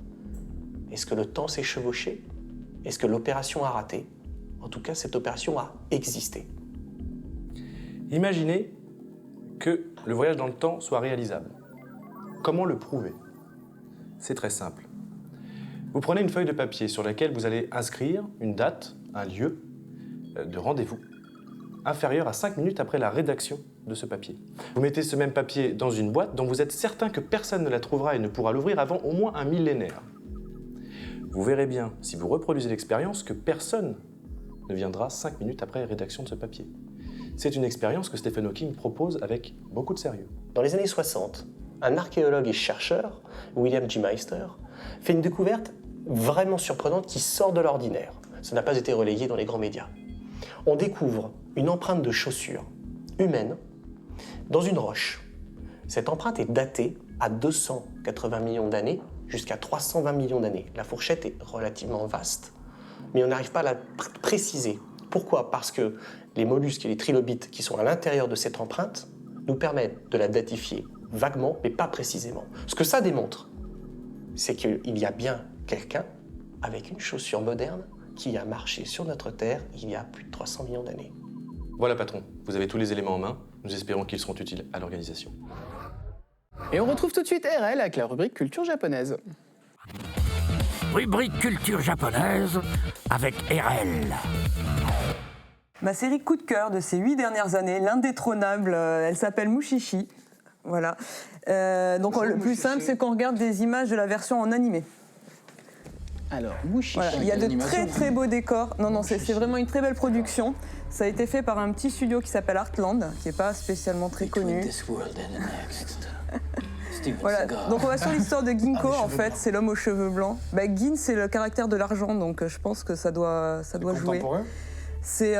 Est-ce que le temps s'est chevauché? Est-ce que l'opération a raté? En tout cas, cette opération a existé. Imaginez que le voyage dans le temps soit réalisable. Comment le prouver? C'est très simple. Vous prenez une feuille de papier sur laquelle vous allez inscrire une date, un lieu de rendez-vous inférieur à 5 minutes après la rédaction de ce papier. Vous mettez ce même papier dans une boîte dont vous êtes certain que personne ne la trouvera et ne pourra l'ouvrir avant au moins un millénaire. Vous verrez bien, si vous reproduisez l'expérience, que personne ne viendra 5 minutes après la rédaction de ce papier. C'est une expérience que Stephen Hawking propose avec beaucoup de sérieux. Dans les années 60, un archéologue et chercheur, William G. Meister, fait une découverte vraiment surprenante qui sort de l'ordinaire. Ça n'a pas été relayé dans les grands médias. On découvre une empreinte de chaussure humaine dans une roche. Cette empreinte est datée à 280 millions d'années jusqu'à 320 millions d'années. La fourchette est relativement vaste, mais on n'arrive pas à la préciser. Pourquoi? Parce que les mollusques et les trilobites qui sont à l'intérieur de cette empreinte nous permettent de la datifier vaguement, mais pas précisément. Ce que ça démontre, c'est qu'il y a bien quelqu'un avec une chaussure moderne qui a marché sur notre Terre il y a plus de 300 millions d'années. Voilà patron, vous avez tous les éléments en main, nous espérons qu'ils seront utiles à l'organisation. Et on retrouve tout de suite RL avec la rubrique culture japonaise. Rubrique culture japonaise avec RL. Ma série coup de cœur de ces 8 dernières années, l'indétrônable, elle s'appelle Mushishi. Voilà. Donc le plus simple, c'est qu'on regarde des images de la version en animé. Alors, Mushishi. Voilà, il y a de très très beaux décors. Non, c'est vraiment une très belle production. Ça a été fait par un petit studio qui s'appelle Artland, qui n'est pas spécialement très connu. Voilà. Donc on va sur l'histoire de Ginko, en fait, c'est l'homme aux cheveux blancs. Gin, c'est le caractère de l'argent, donc je pense que ça doit jouer. C'est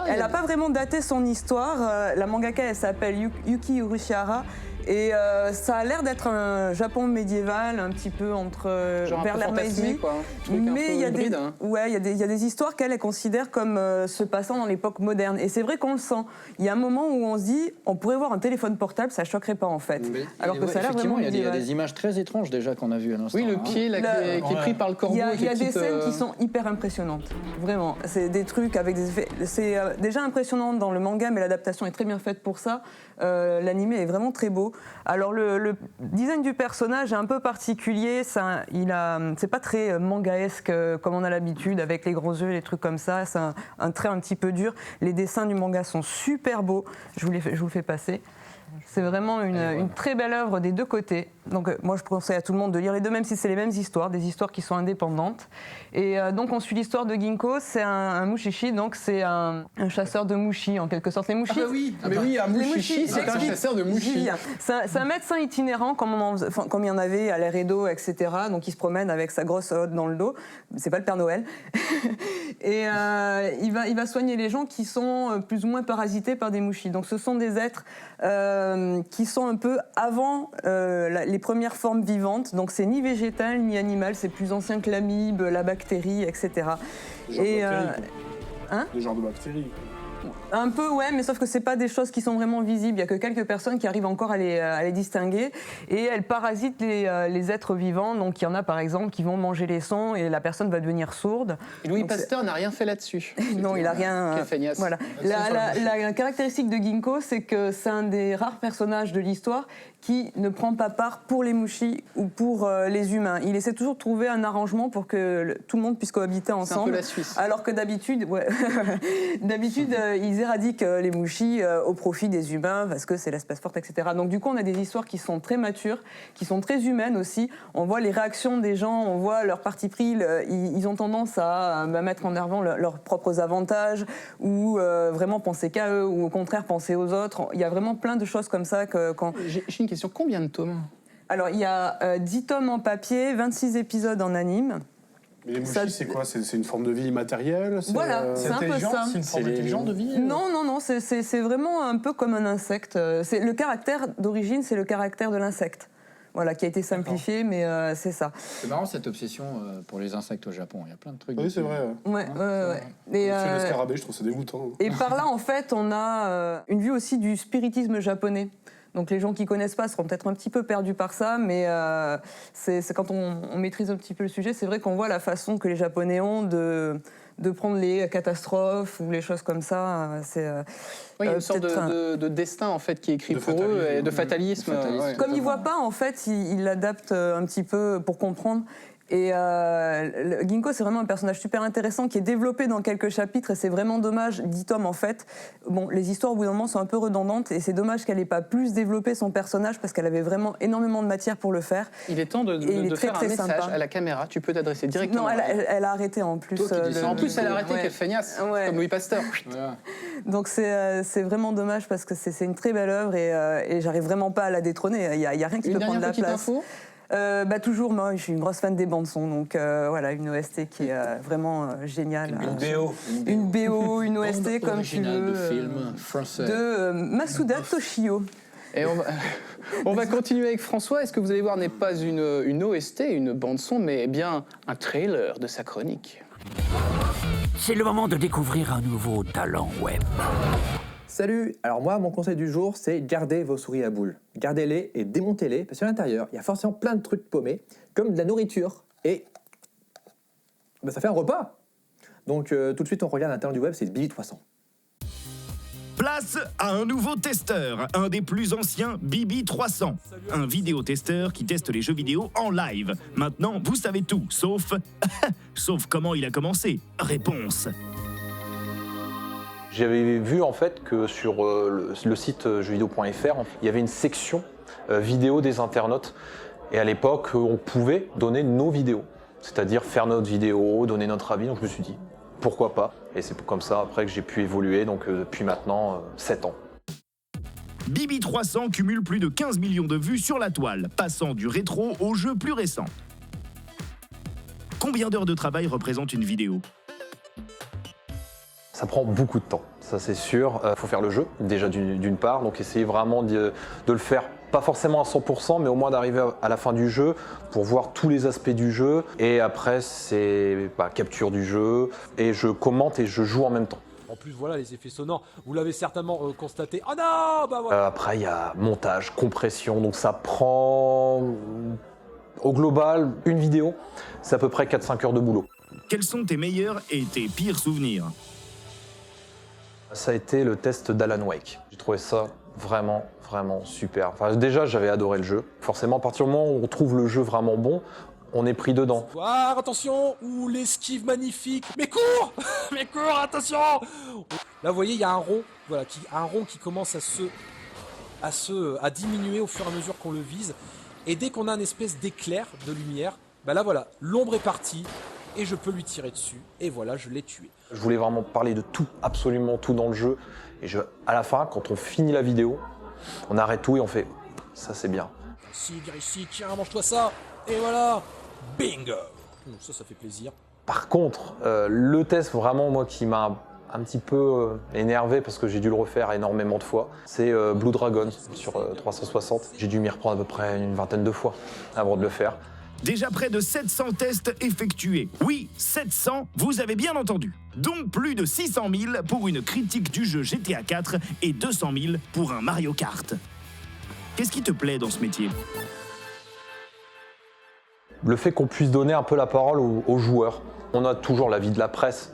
elle n'a pas vraiment daté son histoire. La mangaka, elle s'appelle Yuki Urashihara. Et ça a l'air d'être un Japon médiéval, un petit peu entre vers l'ère Meiji. Mais il y a des histoires qu'elle considère comme se passant dans l'époque moderne. Et c'est vrai qu'on le sent. Il y a un moment où on se dit, on pourrait voir un téléphone portable, ça choquerait pas en fait. Alors que ça a l'air vraiment il y a des images très étranges déjà qu'on a vues à l'instant. Oui, le pied qui est pris par le corbeau. Il y a des scènes qui sont hyper impressionnantes. Vraiment. C'est des trucs avec des effets. C'est déjà impressionnant dans le manga, mais l'adaptation est très bien faite pour ça. L'animé est vraiment très beau. Alors le design du personnage est un peu particulier, c'est pas très mangaesque comme on a l'habitude avec les gros yeux, les trucs comme ça, c'est un trait un petit peu dur. Les dessins du manga sont super beaux, je vous le fais passer. C'est vraiment une très belle œuvre des deux côtés. Donc moi je conseille à tout le monde de lire les deux, même si c'est les mêmes histoires, des histoires qui sont indépendantes. Et donc on suit l'histoire de Ginko, c'est un mushishi, donc c'est un chasseur de mushi en quelque sorte. Les mushi, un mushishi, c'est un chasseur de mushi. C'est un médecin itinérant comme il y en avait à l'ère Edo, etc. Donc il se promène avec sa grosse hotte dans le dos. C'est pas le Père Noël. Et il va soigner les gens qui sont plus ou moins parasités par des mushis. Donc ce sont des êtres qui sont un peu avant les premières formes vivantes. Donc c'est ni végétal ni animal, c'est plus ancien que l'amibe, la bactérie, etc. Des genres de bactéries. Un peu, ouais, mais sauf que c'est pas des choses qui sont vraiment visibles. Il y a que quelques personnes qui arrivent encore à les distinguer. Et elles parasitent les êtres vivants. Donc il y en a par exemple qui vont manger les sons et la personne va devenir sourde. Et Louis Pasteur n'a rien fait là-dessus. Non, il a rien. Quel feignasse. Voilà. La caractéristique de Ginko, c'est que c'est un des rares personnages de l'histoire qui ne prend pas part pour les Mushi ou pour les humains. Il essaie toujours de trouver un arrangement pour que tout le monde puisse cohabiter ensemble. C'est un peu la Suisse. Alors que d'habitude, ils éradiquent les Mushi au profit des humains parce que c'est l'espèce forte, etc. Donc du coup, on a des histoires qui sont très matures, qui sont très humaines aussi. On voit les réactions des gens, on voit leur parti pris. Ils ont tendance à mettre en avant leurs propres avantages ou vraiment penser qu'à eux ou au contraire penser aux autres. Il y a vraiment plein de choses comme ça que quand... J'ai une question, combien de tomes? Alors, il y a 10 tomes en papier, 26 épisodes en anime. Mais les Mushi, c'est quoi? C'est une forme de vie immatérielle? Voilà, c'est un peu ça. C'est une forme intelligente de vie? Non, c'est vraiment un peu comme un insecte. Le caractère d'origine, c'est le caractère de l'insecte. Voilà, qui a été simplifié, mais c'est ça. C'est marrant cette obsession pour les insectes au Japon. Il y a plein de trucs. Oui, c'est vrai. Ouais. C'est le scarabée, je trouve ça dégoûtant. Et par là, en fait, on a une vue aussi du spiritisme japonais. Donc les gens qui connaissent pas seront peut-être un petit peu perdus par ça, mais c'est quand on maîtrise un petit peu le sujet, c'est vrai qu'on voit la façon que les Japonais ont de prendre les catastrophes ou les choses comme ça. Il y a une sorte de destin en fait qui est écrit pour eux et de fatalisme. Comme ils voient pas, en fait, ils l'adaptent un petit peu pour comprendre. Et Ginko, c'est vraiment un personnage super intéressant qui est développé dans quelques chapitres et c'est vraiment dommage, 10 tomes en fait. Bon, les histoires au bout d'un moment sont un peu redondantes et c'est dommage qu'elle n'ait pas plus développé son personnage parce qu'elle avait vraiment énormément de matière pour le faire. Il est temps de faire un message à la caméra, tu peux t'adresser directement. Non, elle a arrêté en plus. En plus, elle a arrêté, quelle feignasse, comme Louis Pasteur. Donc c'est vraiment dommage parce que c'est une très belle œuvre et j'arrive vraiment pas à la détrôner. Il y a rien qui peut prendre la place. Info toujours, moi je suis une grosse fan des bandes-sons, donc voilà, une OST qui est vraiment géniale. Une BO, une OST comme tu veux. De film français. De Masuda Toshio. Et on va continuer avec François. Est-ce que vous allez voir n'est pas une OST, une bande-son, mais bien un trailer de sa chronique? C'est le moment de découvrir un nouveau talent web. Salut. Alors moi, mon conseil du jour, c'est gardez vos souris à boules. Gardez-les et démontez-les, parce qu'à l'intérieur, il y a forcément plein de trucs paumés, comme de la nourriture, et ça fait un repas. Donc tout de suite, on regarde un talent du web, c'est Bibi300. Place à un nouveau testeur, un des plus anciens, Bibi300. Un vidéotesteur qui teste les jeux vidéo en live. Maintenant, vous savez tout, sauf... sauf comment il a commencé. Réponse. J'avais vu en fait que sur le site jeuxvideo.fr, il y avait une section vidéo des internautes. Et à l'époque, on pouvait donner nos vidéos, c'est-à-dire faire notre vidéo, donner notre avis. Donc je me suis dit, pourquoi pas? Et c'est comme ça après que j'ai pu évoluer, donc depuis maintenant 7 ans. Bibi300 cumule plus de 15 millions de vues sur la toile, passant du rétro au jeu plus récent. Combien d'heures de travail représente une vidéo? Ça prend beaucoup de temps, ça c'est sûr. Faut faire le jeu, déjà d'une part, donc essayer vraiment de le faire, pas forcément à 100%, mais au moins d'arriver à la fin du jeu pour voir tous les aspects du jeu. Et après, c'est capture du jeu, et je commente et je joue en même temps. En plus, voilà, les effets sonores, vous l'avez certainement constaté. Oh non, bah voilà. Après, il y a montage, compression, donc ça prend, au global, une vidéo, c'est à peu près 4-5 heures de boulot. Quels sont tes meilleurs et tes pires souvenirs? Ça a été le test d'Alan Wake. J'ai trouvé ça vraiment super. Enfin, déjà, j'avais adoré le jeu. Forcément, à partir du moment où on trouve le jeu vraiment bon, on est pris dedans. Ah, attention, ou l'esquive magnifique. Mais cours Mais cours, attention. Là, vous voyez, il y a un rond, voilà, qui commence à diminuer au fur et à mesure qu'on le vise. Et dès qu'on a une espèce d'éclair de lumière, là, voilà, l'ombre est partie. Et je peux lui tirer dessus, et voilà, je l'ai tué. Je voulais vraiment parler de tout, absolument tout dans le jeu. Et à la fin, quand on finit la vidéo, on arrête tout et on fait « ça c'est bien ». Si, viens ici, tiens, mange-toi ça, et voilà, bingo. Ça fait plaisir. Par contre, le test vraiment, moi, qui m'a un petit peu énervé, parce que j'ai dû le refaire énormément de fois, c'est Blue Dragon sur 360. J'ai dû m'y reprendre à peu près une vingtaine de fois avant de le faire. Déjà près de 700 tests effectués. Oui, 700, vous avez bien entendu. Donc plus de 600 000 pour une critique du jeu GTA 4 et 200 000 pour un Mario Kart. Qu'est-ce qui te plaît dans ce métier? Le fait qu'on puisse donner un peu la parole aux joueurs. On a toujours l'avis de la presse.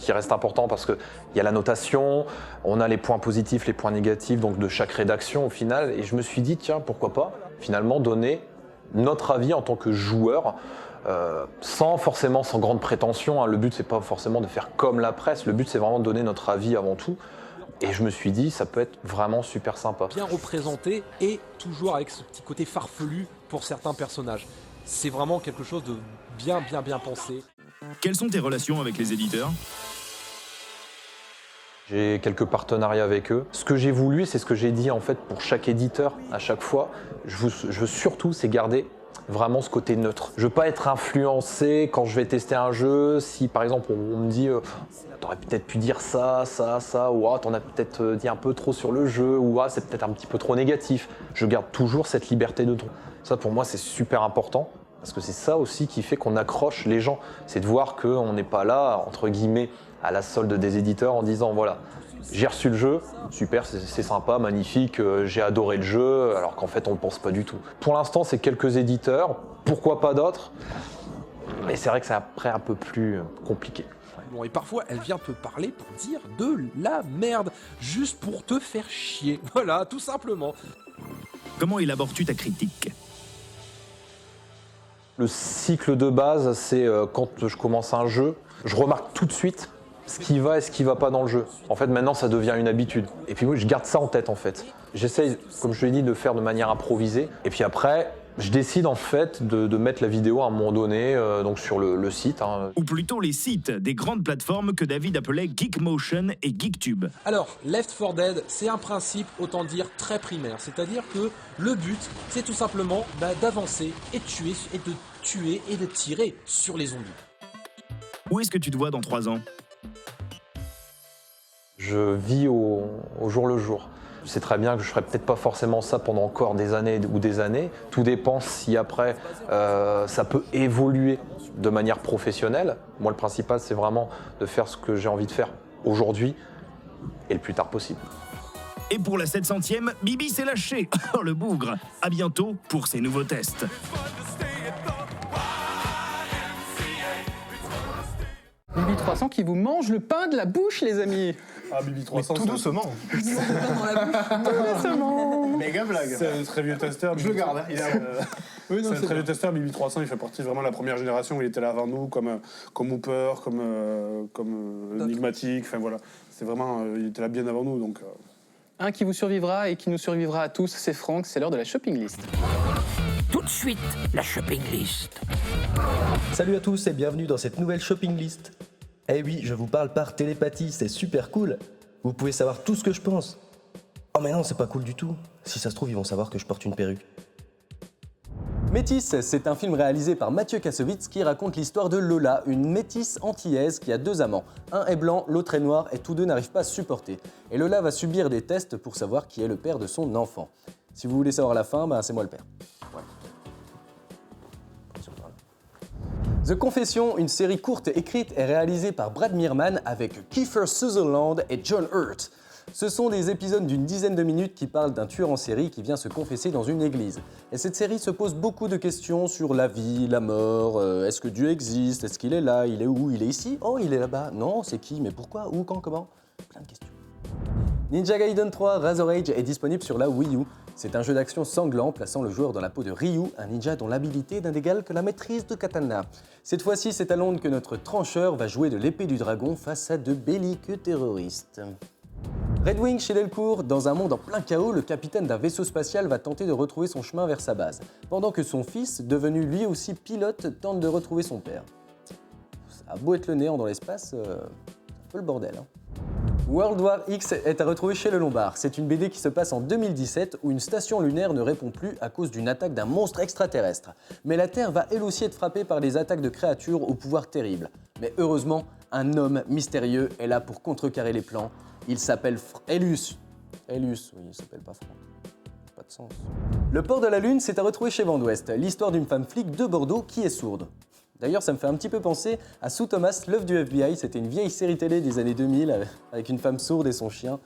qui reste important parce qu'il y a la notation, on a les points positifs, les points négatifs donc de chaque rédaction au final. Et je me suis dit, tiens, pourquoi pas finalement donner notre avis en tant que joueur, sans grande prétention. Hein. Le but, c'est pas forcément de faire comme la presse, le but, c'est vraiment de donner notre avis avant tout. Et je me suis dit, ça peut être vraiment super sympa. Bien représenté et toujours avec ce petit côté farfelu pour certains personnages. C'est vraiment quelque chose de bien pensé. Quelles sont tes relations avec les éditeurs ? J'ai quelques partenariats avec eux. Ce que j'ai voulu, c'est ce que j'ai dit en fait pour chaque éditeur à chaque fois. Je veux surtout, c'est garder vraiment ce côté neutre. Je veux pas être influencé quand je vais tester un jeu. Si par exemple on me dit t'aurais peut-être pu dire ça, ou t'en as peut-être dit un peu trop sur le jeu, ou c'est peut-être un petit peu trop négatif. Je garde toujours cette liberté de ton. Ça pour moi c'est super important. Parce que c'est ça aussi qui fait qu'on accroche les gens. C'est de voir qu'on n'est pas là, entre guillemets, à la solde des éditeurs en disant voilà, j'ai reçu le jeu, super, c'est sympa, magnifique, j'ai adoré le jeu, alors qu'en fait on ne le pense pas du tout. Pour l'instant, c'est quelques éditeurs, pourquoi pas d'autres, mais c'est vrai que c'est après un peu plus compliqué. Bon, et parfois, elle vient te parler pour dire de la merde, juste pour te faire chier. Voilà, tout simplement. Comment élabores-tu ta critique ? Le cycle de base, c'est quand je commence un jeu, je remarque tout de suite ce qui va et ce qui va pas dans le jeu. En fait, maintenant, ça devient une habitude. Et puis, moi, je garde ça en tête, en fait. J'essaye, comme je l'ai dit, de faire de manière improvisée. Et puis après, je décide, en fait, de mettre la vidéo à un moment donné donc sur le site. Hein. Ou plutôt les sites des grandes plateformes que David appelait Geekmotion et Geektube. Alors, Left 4 Dead, c'est un principe, autant dire, très primaire. C'est-à-dire que le but, c'est tout simplement d'avancer et de tuer et de tirer sur les zombies. Où est-ce que tu te vois dans 3 ans ? Je vis au jour le jour. Je sais très bien que je ne ferai peut-être pas forcément ça pendant encore des années ou des années. Tout dépend si après ça peut évoluer de manière professionnelle. Moi, le principal, c'est vraiment de faire ce que j'ai envie de faire aujourd'hui et le plus tard possible. Et pour la 700e, Bibi s'est lâché. Oh le bougre. À bientôt pour ses nouveaux tests. Bibi 300 qui vous mange le pain de la bouche, les amis. Ah, Bibi 300, tout doucement. Tout doucement. Méga blague. C'est un très vieux testeur. Je le garde. Hein. C'est un très vieux testeur, Bibi 300, il fait partie vraiment de la première génération où il était là avant nous, comme Hooper, comme Enigmatic, enfin voilà. C'est vraiment, il était là bien avant nous, donc... Un qui vous survivra et qui nous survivra à tous, c'est Franck, c'est l'heure de la shopping list. Tout de suite, la shopping list. Salut à tous et bienvenue dans cette nouvelle shopping list. Eh oui, je vous parle par télépathie, c'est super cool. Vous pouvez savoir tout ce que je pense. Oh mais non, c'est pas cool du tout. Si ça se trouve, ils vont savoir que je porte une perruque. Métis, c'est un film réalisé par Mathieu Kassovitz qui raconte l'histoire de Lola, une métisse antillaise qui a 2 amants. Un est blanc, l'autre est noir et tous deux n'arrivent pas à se supporter. Et Lola va subir des tests pour savoir qui est le père de son enfant. Si vous voulez savoir la fin, c'est moi le père. Ouais. The Confession, une série courte écrite et réalisée par Brad Meerman avec Kiefer Sutherland et John Hurt. Ce sont des épisodes d'une dizaine de minutes qui parlent d'un tueur en série qui vient se confesser dans une église. Et cette série se pose beaucoup de questions sur la vie, la mort, est-ce que Dieu existe, est-ce qu'il est là, il est où, il est ici, oh il est là-bas, non c'est qui, mais pourquoi, où, quand, comment, plein de questions. Ninja Gaiden 3 Razor Age est disponible sur la Wii U. C'est un jeu d'action sanglant plaçant le joueur dans la peau de Ryu, un ninja dont l'habilité n'est égale que la maîtrise de katana. Cette fois-ci, c'est à Londres que notre trancheur va jouer de l'épée du dragon face à de belliqueux terroristes. Red Wing chez Delcourt, dans un monde en plein chaos, le capitaine d'un vaisseau spatial va tenter de retrouver son chemin vers sa base, pendant que son fils, devenu lui aussi pilote, tente de retrouver son père. Ça a beau être le néant dans l'espace, c'est un peu le bordel. World War X est à retrouver chez Le Lombard. C'est une BD qui se passe en 2017 où une station lunaire ne répond plus à cause d'une attaque d'un monstre extraterrestre. Mais la Terre va elle aussi être frappée par des attaques de créatures au pouvoir terrible. Mais heureusement, un homme mystérieux est là pour contrecarrer les plans. Il s'appelle Elius. Elius, oui, il s'appelle pas Franck. Pas de sens. Le port de la Lune, c'est à retrouver chez Vent d'Ouest. L'histoire d'une femme flic de Bordeaux qui est sourde. D'ailleurs, ça me fait un petit peu penser à Sue Thomas, l'œuf du FBI. C'était une vieille série télé des années 2000 avec une femme sourde et son chien.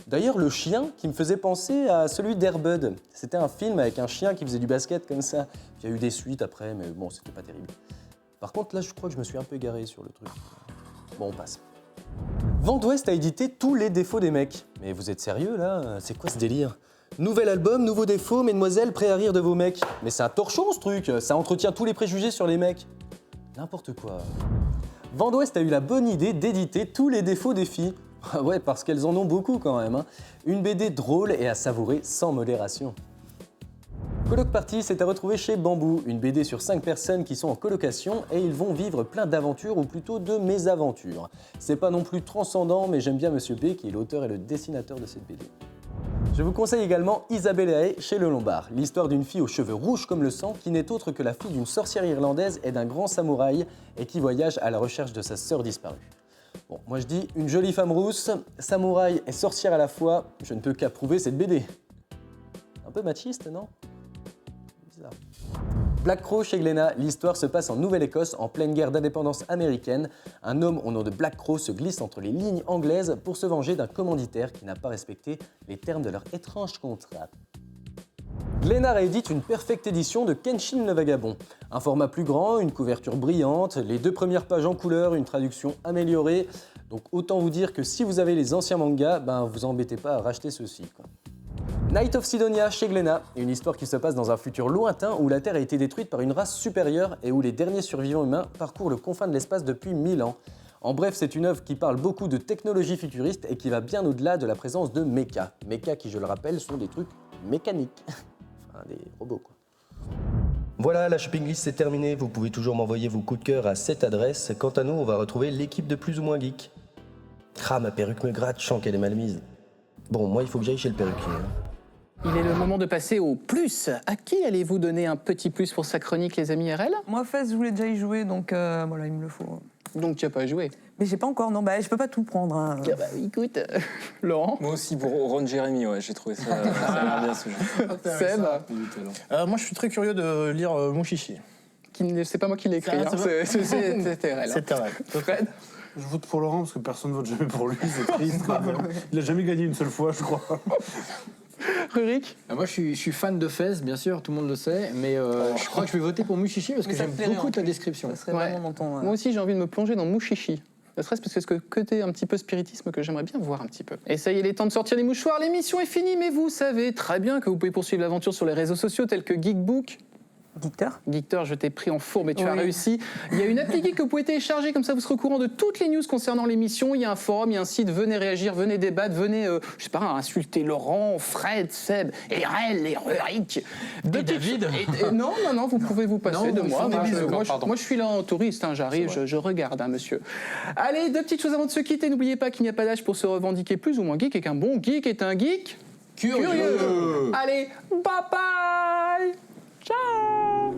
D'ailleurs, le chien qui me faisait penser à celui d'Air Bud. C'était un film avec un chien qui faisait du basket comme ça. Il y a eu des suites après, mais bon, c'était pas terrible. Par contre, là, je crois que je me suis un peu égaré sur le truc. Bon, on passe. Vent d'Ouest a édité tous les défauts des mecs. Mais vous êtes sérieux là? C'est quoi ce délire? Nouvel album, nouveaux défauts, mesdemoiselles, prêts à rire de vos mecs. Mais c'est un torchon ce truc, ça entretient tous les préjugés sur les mecs. N'importe quoi. Vent d'Ouest a eu la bonne idée d'éditer tous les défauts des filles. Ah ouais, parce qu'elles en ont beaucoup quand même. Hein. Une BD drôle et à savourer sans modération. Coloc Party, c'est à retrouver chez Bambou, une BD sur 5 personnes qui sont en colocation et ils vont vivre plein d'aventures ou plutôt de mésaventures. C'est pas non plus transcendant, mais j'aime bien Monsieur B qui est l'auteur et le dessinateur de cette BD. Je vous conseille également Isabellae chez Le Lombard, l'histoire d'une fille aux cheveux rouges comme le sang qui n'est autre que la fille d'une sorcière irlandaise et d'un grand samouraï et qui voyage à la recherche de sa sœur disparue. Bon, moi je dis une jolie femme rousse, samouraï et sorcière à la fois, je ne peux qu'approuver cette BD. Un peu machiste, non ? Bizarre. Black Crow chez Glénat, l'histoire se passe en Nouvelle-Écosse en pleine guerre d'indépendance américaine. Un homme au nom de Black Crow se glisse entre les lignes anglaises pour se venger d'un commanditaire qui n'a pas respecté les termes de leur étrange contrat. Glénat réédite une perfecte édition de Kenshin le Vagabond. Un format plus grand, une couverture brillante, les 2 premières pages en couleur, une traduction améliorée. Donc autant vous dire que si vous avez les anciens mangas, vous embêtez pas à racheter ceux-ci. Night of Sidonia chez Glénat, une histoire qui se passe dans un futur lointain où la Terre a été détruite par une race supérieure et où les derniers survivants humains parcourent le confin de l'espace depuis 1000 ans. En bref, c'est une œuvre qui parle beaucoup de technologie futuriste et qui va bien au-delà de la présence de mechas. Mechas qui, je le rappelle, sont des trucs mécaniques. Enfin, des robots, quoi. Voilà, la shopping list c'est terminé. Vous pouvez toujours m'envoyer vos coups de cœur à cette adresse. Quant à nous, on va retrouver l'équipe de Plus ou Moins Geek. Ah, ma perruque me gratte, je sens qu'elle est mal mise. Bon, moi, il faut que j'aille chez le perruquier. Il est le moment de passer au plus. À qui allez-vous donner un petit plus pour sa chronique, les amis RL? Moi, Fez, je voulais déjà y jouer, donc voilà, il me le faut. Donc tu n'as pas joué? Mais j'ai pas encore, non, je peux pas tout prendre. Hein. Ah bah écoute, Laurent? Moi aussi, pour Ron Jeremy, ouais, j'ai trouvé ça, ça a l'air bien ce jeu. Seb? Moi, je suis très curieux de lire Mushishi. C'est pas moi qui l'ai écrit, hein. C'était RL. C'était RL. Fred? Je vote pour Laurent parce que personne ne vote jamais pour lui, c'est triste. Il a jamais gagné une seule fois, je crois. Rurik? Moi, je suis fan de Fez, bien sûr, tout le monde le sait, mais je crois que je vais voter pour Mushishi parce que j'aime beaucoup ta description. Moi aussi, j'ai envie de me plonger dans Mushishi. Ne serait-ce parce que c'est ce côté un petit peu spiritisme que j'aimerais bien voir un petit peu. Et ça y est, il est temps de sortir les mouchoirs. L'émission est finie, mais vous savez très bien que vous pouvez poursuivre l'aventure sur les réseaux sociaux tels que Geekbook. Geekter, je t'ai pris en four, mais tu as réussi. Il y a une appli Geek que vous pouvez télécharger, comme ça vous serez au courant de toutes les news concernant l'émission. Il y a un forum, il y a un site, venez réagir, venez débattre, venez, je sais pas, insulter Laurent, Fred, Seb, RL, et Rurik. Et David Non, vous pouvez vous passer de moi. Moi, je suis là en touriste, hein, j'arrive, je regarde, hein, monsieur. Allez, 2 petites choses avant de se quitter. N'oubliez pas qu'il n'y a pas d'âge pour se revendiquer plus ou moins geek et qu'un bon geek est un geek curieux. Allez, bye bye. Ciao.